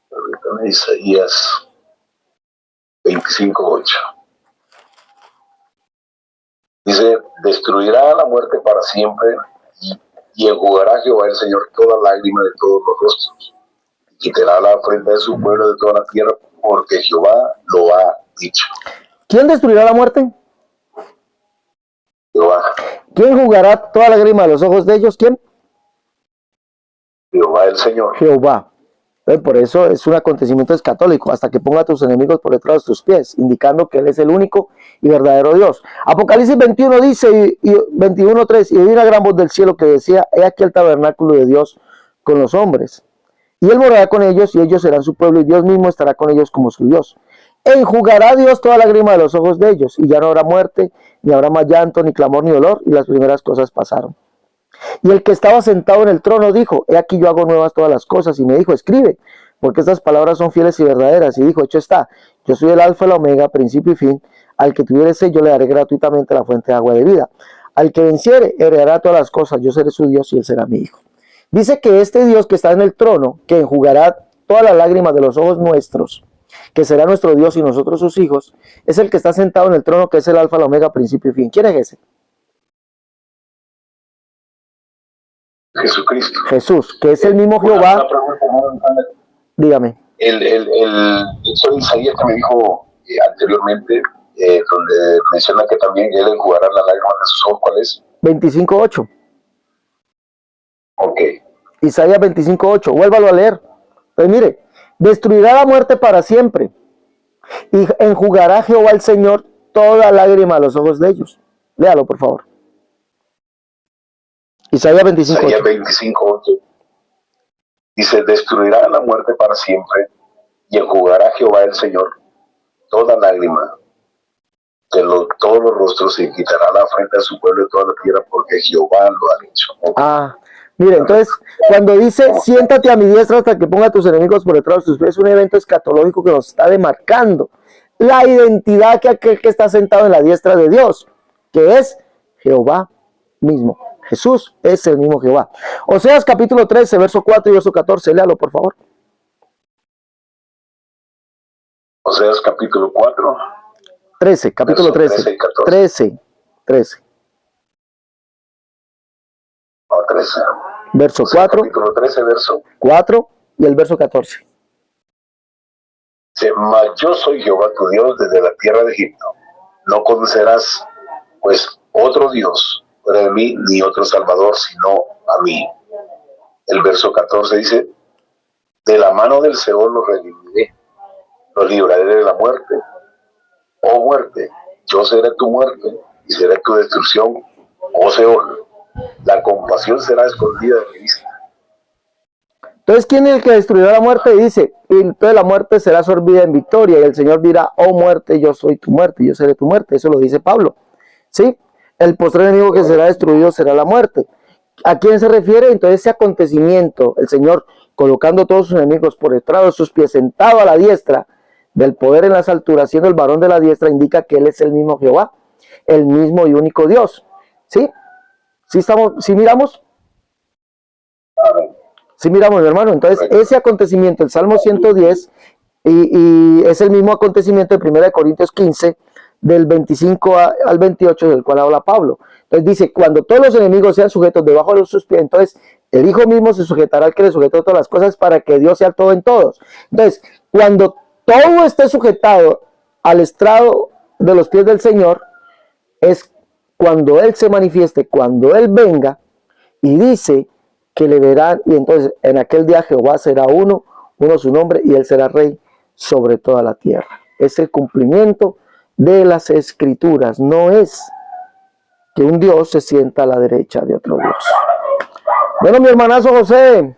Permítame, Isaías 25:8. Dice, destruirá a la muerte para siempre y enjugará Jehová el Señor toda lágrima de todos los rostros. Quitará la frente de su pueblo de toda la tierra, porque Jehová lo ha dicho. ¿Quién destruirá la muerte? Jehová, ¿Quién jugará toda lágrima de los ojos de ellos? ¿Quién? Jehová el Señor. Jehová. Por eso es un acontecimiento escatólico, hasta que ponga a tus enemigos por detrás de tus pies, indicando que Él es el único y verdadero Dios. Apocalipsis 21 dice, y 21:3, y oí una gran voz del cielo que decía, he aquí el tabernáculo de Dios con los hombres. Y Él morará con ellos, y ellos serán su pueblo, y Dios mismo estará con ellos como su Dios. Enjugará Dios toda lágrima de los ojos de ellos, y ya no habrá muerte, ni habrá más llanto, ni clamor, ni dolor, y las primeras cosas pasaron. Y el que estaba sentado en el trono dijo, he aquí yo hago nuevas todas las cosas. Y me dijo, escribe, porque estas palabras son fieles y verdaderas. Y dijo, hecho está, yo soy el alfa y la omega, principio y fin. Al que tuviere sed, yo le daré gratuitamente la fuente de agua de vida. Al que venciere, heredará todas las cosas. Yo seré su Dios y él será mi hijo. Dice que este Dios que está en el trono, que enjugará todas las lágrimas de los ojos nuestros, que será nuestro Dios y nosotros sus hijos, es el que está sentado en el trono, que es el alfa, la omega, principio y fin. ¿Quién es ese? Jesucristo. Jesús, que es el mismo Jehová. Una pregunta, ¿no? Dígame. El texto de Isaías que me dijo anteriormente, donde menciona que también él enjugará las lágrimas de sus ojos, ¿cuál es? 25:8. Ok. Isaías 25:8. Vuélvalo a leer. Pues mire, destruirá la muerte para siempre y enjugará Jehová el Señor toda lágrima a los ojos de ellos. Léalo, por favor. Isaías 25:8. Isaías 25:8. Dice, destruirá la muerte para siempre y enjugará Jehová el Señor toda lágrima de todos los rostros y quitará la frente a su pueblo de toda la tierra, porque Jehová lo ha dicho. Okay. Mire, entonces, cuando dice, siéntate a mi diestra hasta que ponga a tus enemigos por detrás de tus pies, es un evento escatológico que nos está demarcando la identidad que aquel que está sentado en la diestra de Dios, que es Jehová mismo. Jesús es el mismo Jehová. Oseas capítulo 13, verso 4 y verso 14. Léalo, por favor. Oseas capítulo 4. 13, capítulo 13. 13. No, 13. Verso 4. Capítulo 13, verso 4 y el verso 14. Dice, mas yo soy Jehová tu Dios desde la tierra de Egipto. No conocerás, pues, otro Dios fuera de mí, ni otro Salvador, sino a mí. El verso 14 dice, de la mano del Seol los redimiré, los libraré de la muerte. Oh muerte, yo seré tu muerte y seré tu destrucción, oh Seol. La compasión será escondida de mi vista. Entonces, ¿quién es el que destruirá la muerte? Y dice, y entonces la muerte será sorbida en victoria, y el Señor dirá, oh muerte, yo soy tu muerte, yo seré tu muerte. Eso lo dice Pablo. ¿Sí? El postrer enemigo que será destruido será la muerte. ¿A quién se refiere? Entonces, ese acontecimiento, el Señor colocando todos sus enemigos por detrás de sus pies, sentado a la diestra del poder en las alturas, siendo el varón de la diestra, indica que Él es el mismo Jehová, el mismo y único Dios. ¿Sí? ¿Sí miramos? Sí, miramos, mi hermano. Entonces, ese acontecimiento, el Salmo 110, y es el mismo acontecimiento de 1 Corintios 15, del 25 al 28, del cual habla Pablo. Entonces dice, cuando todos los enemigos sean sujetos debajo de sus pies, entonces el Hijo mismo se sujetará al que le sujetó todas las cosas para que Dios sea todo en todos. Entonces, cuando todo esté sujetado al estrado de los pies del Señor, es cuando Él se manifieste, cuando Él venga, y dice que le verán, y entonces en aquel día Jehová será uno su nombre, y Él será rey sobre toda la tierra. Es el cumplimiento de las Escrituras, no es que un Dios se sienta a la derecha de otro Dios. Bueno, mi hermanazo José.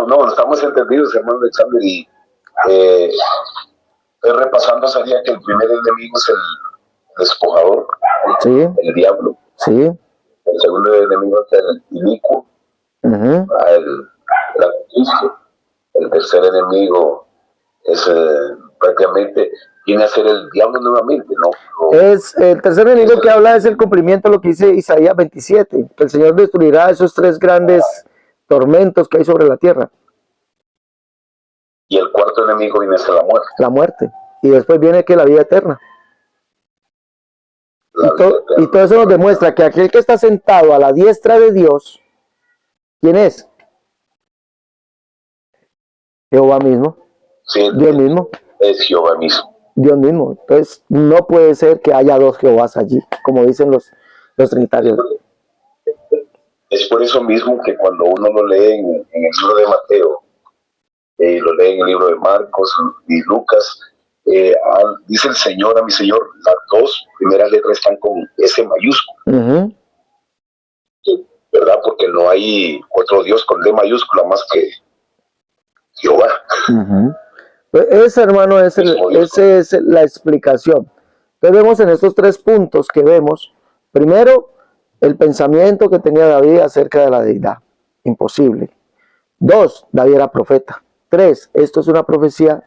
No, estamos entendidos, hermano Alexander, y repasando sería que el primer enemigo es el despojador, sí, el diablo. Sí. El segundo enemigo es el inicuo, el anticristo. El tercer enemigo es prácticamente viene a ser el diablo nuevamente, ¿no? Es el tercer enemigo que habla es el cumplimiento de lo que dice Isaías 27, que el Señor destruirá esos tres grandes tormentos que hay sobre la tierra. Y el cuarto enemigo viene a ser la muerte. La muerte. Y después viene que la vida eterna. Y todo eso nos demuestra que aquel que está sentado a la diestra de Dios, ¿quién es? Jehová mismo. Sí, Dios mismo. Es Jehová mismo. Dios mismo. Entonces, no puede ser que haya dos Jehovás allí, como dicen los trinitarios. Es por eso mismo que cuando uno lo lee en el libro de Mateo, lo lee en el libro de Marcos y Lucas, dice el Señor a mi Señor, las dos primeras letras están con S mayúscula. ¿Verdad? Porque no hay otro Dios con D mayúscula más que Jehová. Ese, hermano, esa es la explicación. Entonces vemos en estos tres puntos que vemos, primero, el pensamiento que tenía David acerca de la deidad. Imposible. 2, David era profeta. 3, esto es una profecía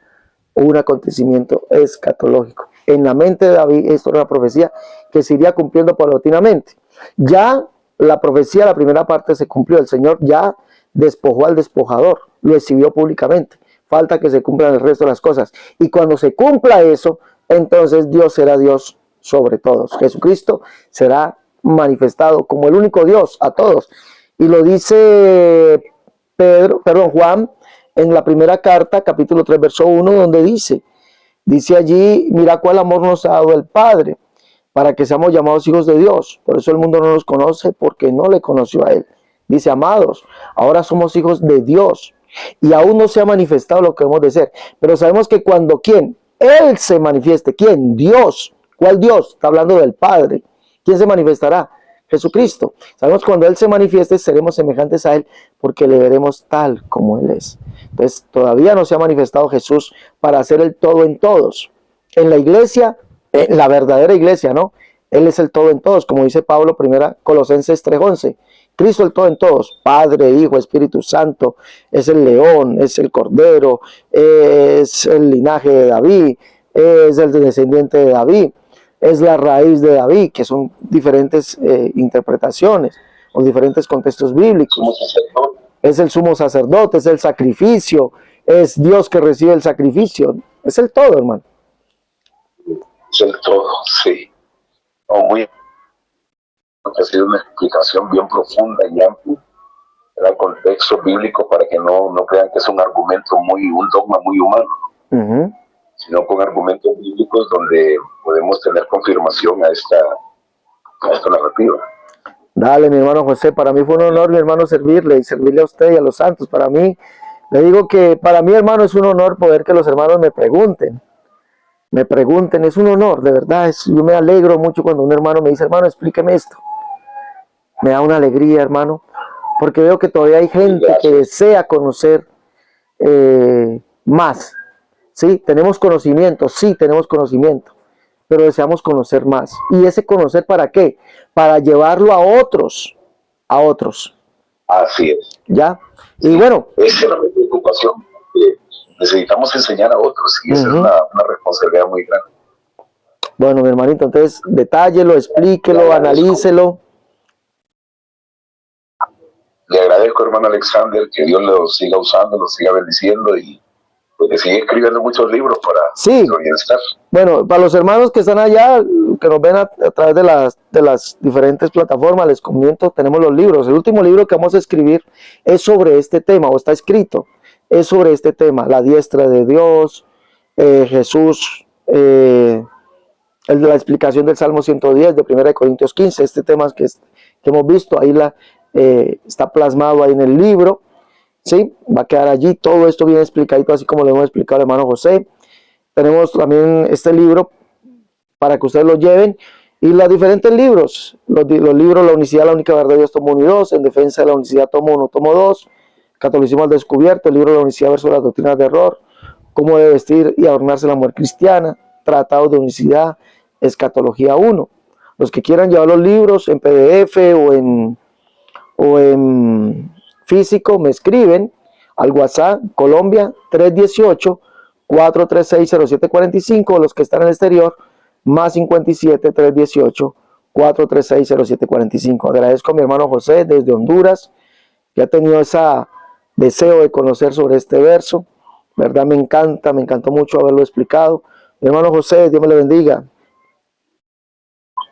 o un acontecimiento escatológico. En la mente de David esto era una profecía que se iría cumpliendo paulatinamente. Ya la profecía, la primera parte se cumplió. El Señor ya despojó al despojador, lo exhibió públicamente. Falta que se cumplan el resto de las cosas. Y cuando se cumpla eso, entonces Dios será Dios sobre todos. Jesucristo será manifestado como el único Dios a todos. Y lo dice Juan en la primera carta, capítulo 3, verso 1, donde dice allí, mira cuál amor nos ha dado el Padre, para que seamos llamados hijos de Dios. Por eso el mundo no nos conoce, porque no le conoció a Él. Dice, amados, ahora somos hijos de Dios, y aún no se ha manifestado lo que hemos de ser. Pero sabemos que cuando ¿quién? Él se manifieste. ¿Quién? Dios. ¿Cuál Dios? Está hablando del Padre. ¿Quién se manifestará? Jesucristo. Sabemos que cuando Él se manifieste seremos semejantes a Él porque le veremos tal como Él es. Entonces todavía no se ha manifestado Jesús para ser el todo en todos. En la iglesia, la verdadera iglesia, ¿no? Él es el todo en todos, como dice Pablo, 1 Colosenses 3:11. Cristo el todo en todos, Padre, Hijo, Espíritu Santo, es el león, es el cordero, es el linaje de David, es el descendiente de David, es la raíz de David, que son diferentes interpretaciones o diferentes contextos bíblicos. Es el sumo sacerdote, es el sacrificio, es Dios que recibe el sacrificio, es el todo, hermano. Es el todo, sí. Ha sido una explicación bien profunda y amplia del contexto bíblico para que no crean que es un argumento un dogma muy humano, sino con argumentos bíblicos donde podemos tener confirmación a esta narrativa. Dale, mi hermano José, para mí fue un honor, mi hermano, servirle y servirle a usted y a los santos. Para mí, le digo que para mí, hermano, es un honor poder que los hermanos me pregunten, es un honor, de verdad. Yo me alegro mucho cuando un hermano me dice, hermano, explíqueme esto. Me da una alegría, hermano, porque veo que todavía hay gente que desea conocer más. Sí, tenemos conocimiento, pero deseamos conocer más. ¿Y ese conocer para qué? Para llevarlo a otros. Así es. ¿Ya? Y bueno. Esa es la preocupación. Necesitamos enseñar a otros y esa es una responsabilidad muy grande. Bueno, mi hermanito, entonces detállelo, explíquelo, analícelo. agradezco, hermano Alexander, que Dios lo siga usando, lo siga bendiciendo y pues, que siga escribiendo muchos libros para Sí. nuestro bienestar. Bueno, para los hermanos que están allá, que nos ven a través de las diferentes plataformas, les comento, tenemos los libros. El último libro que vamos a escribir es sobre este tema, o está escrito, es sobre este tema, la diestra de Dios, Jesús, la explicación del Salmo 110, de 1 Corintios 15, este tema que hemos visto, ahí está plasmado ahí en el libro, ¿sí? Va a quedar allí, todo esto bien explicadito, así como lo hemos explicado al hermano José. Tenemos también este libro para que ustedes lo lleven, y los diferentes libros, los libros La Unicidad, la Única Verdad de Dios, tomo 1 y 2, En Defensa de la Unicidad, tomo 1, tomo 2, Catolicismo al Descubierto, el libro de la Unicidad versus las doctrinas de error, Cómo debe vestir y adornarse la mujer cristiana, Tratado de Unicidad, Escatología 1. Los que quieran llevar los libros en PDF o en físico, me escriben al WhatsApp Colombia 318-436-0745, los que están en el exterior, más 57-318-436-0745. Agradezco a mi hermano José desde Honduras, que ha tenido ese deseo de conocer sobre este verso. ¿Verdad? Me encantó mucho haberlo explicado. Mi hermano José, Dios me le bendiga.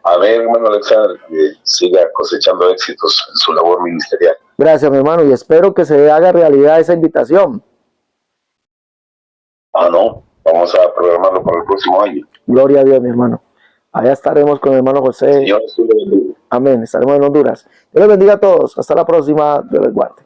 Amén, hermano Alexander, que siga cosechando éxitos en su labor ministerial. Gracias, mi hermano, y espero que se haga realidad esa invitación. No, vamos a programarlo para el próximo año. Gloria a Dios, mi hermano. Allá estaremos con el hermano José. Señor, amén, estaremos en Honduras. Dios les bendiga a todos. Hasta la próxima. Dios les guarde.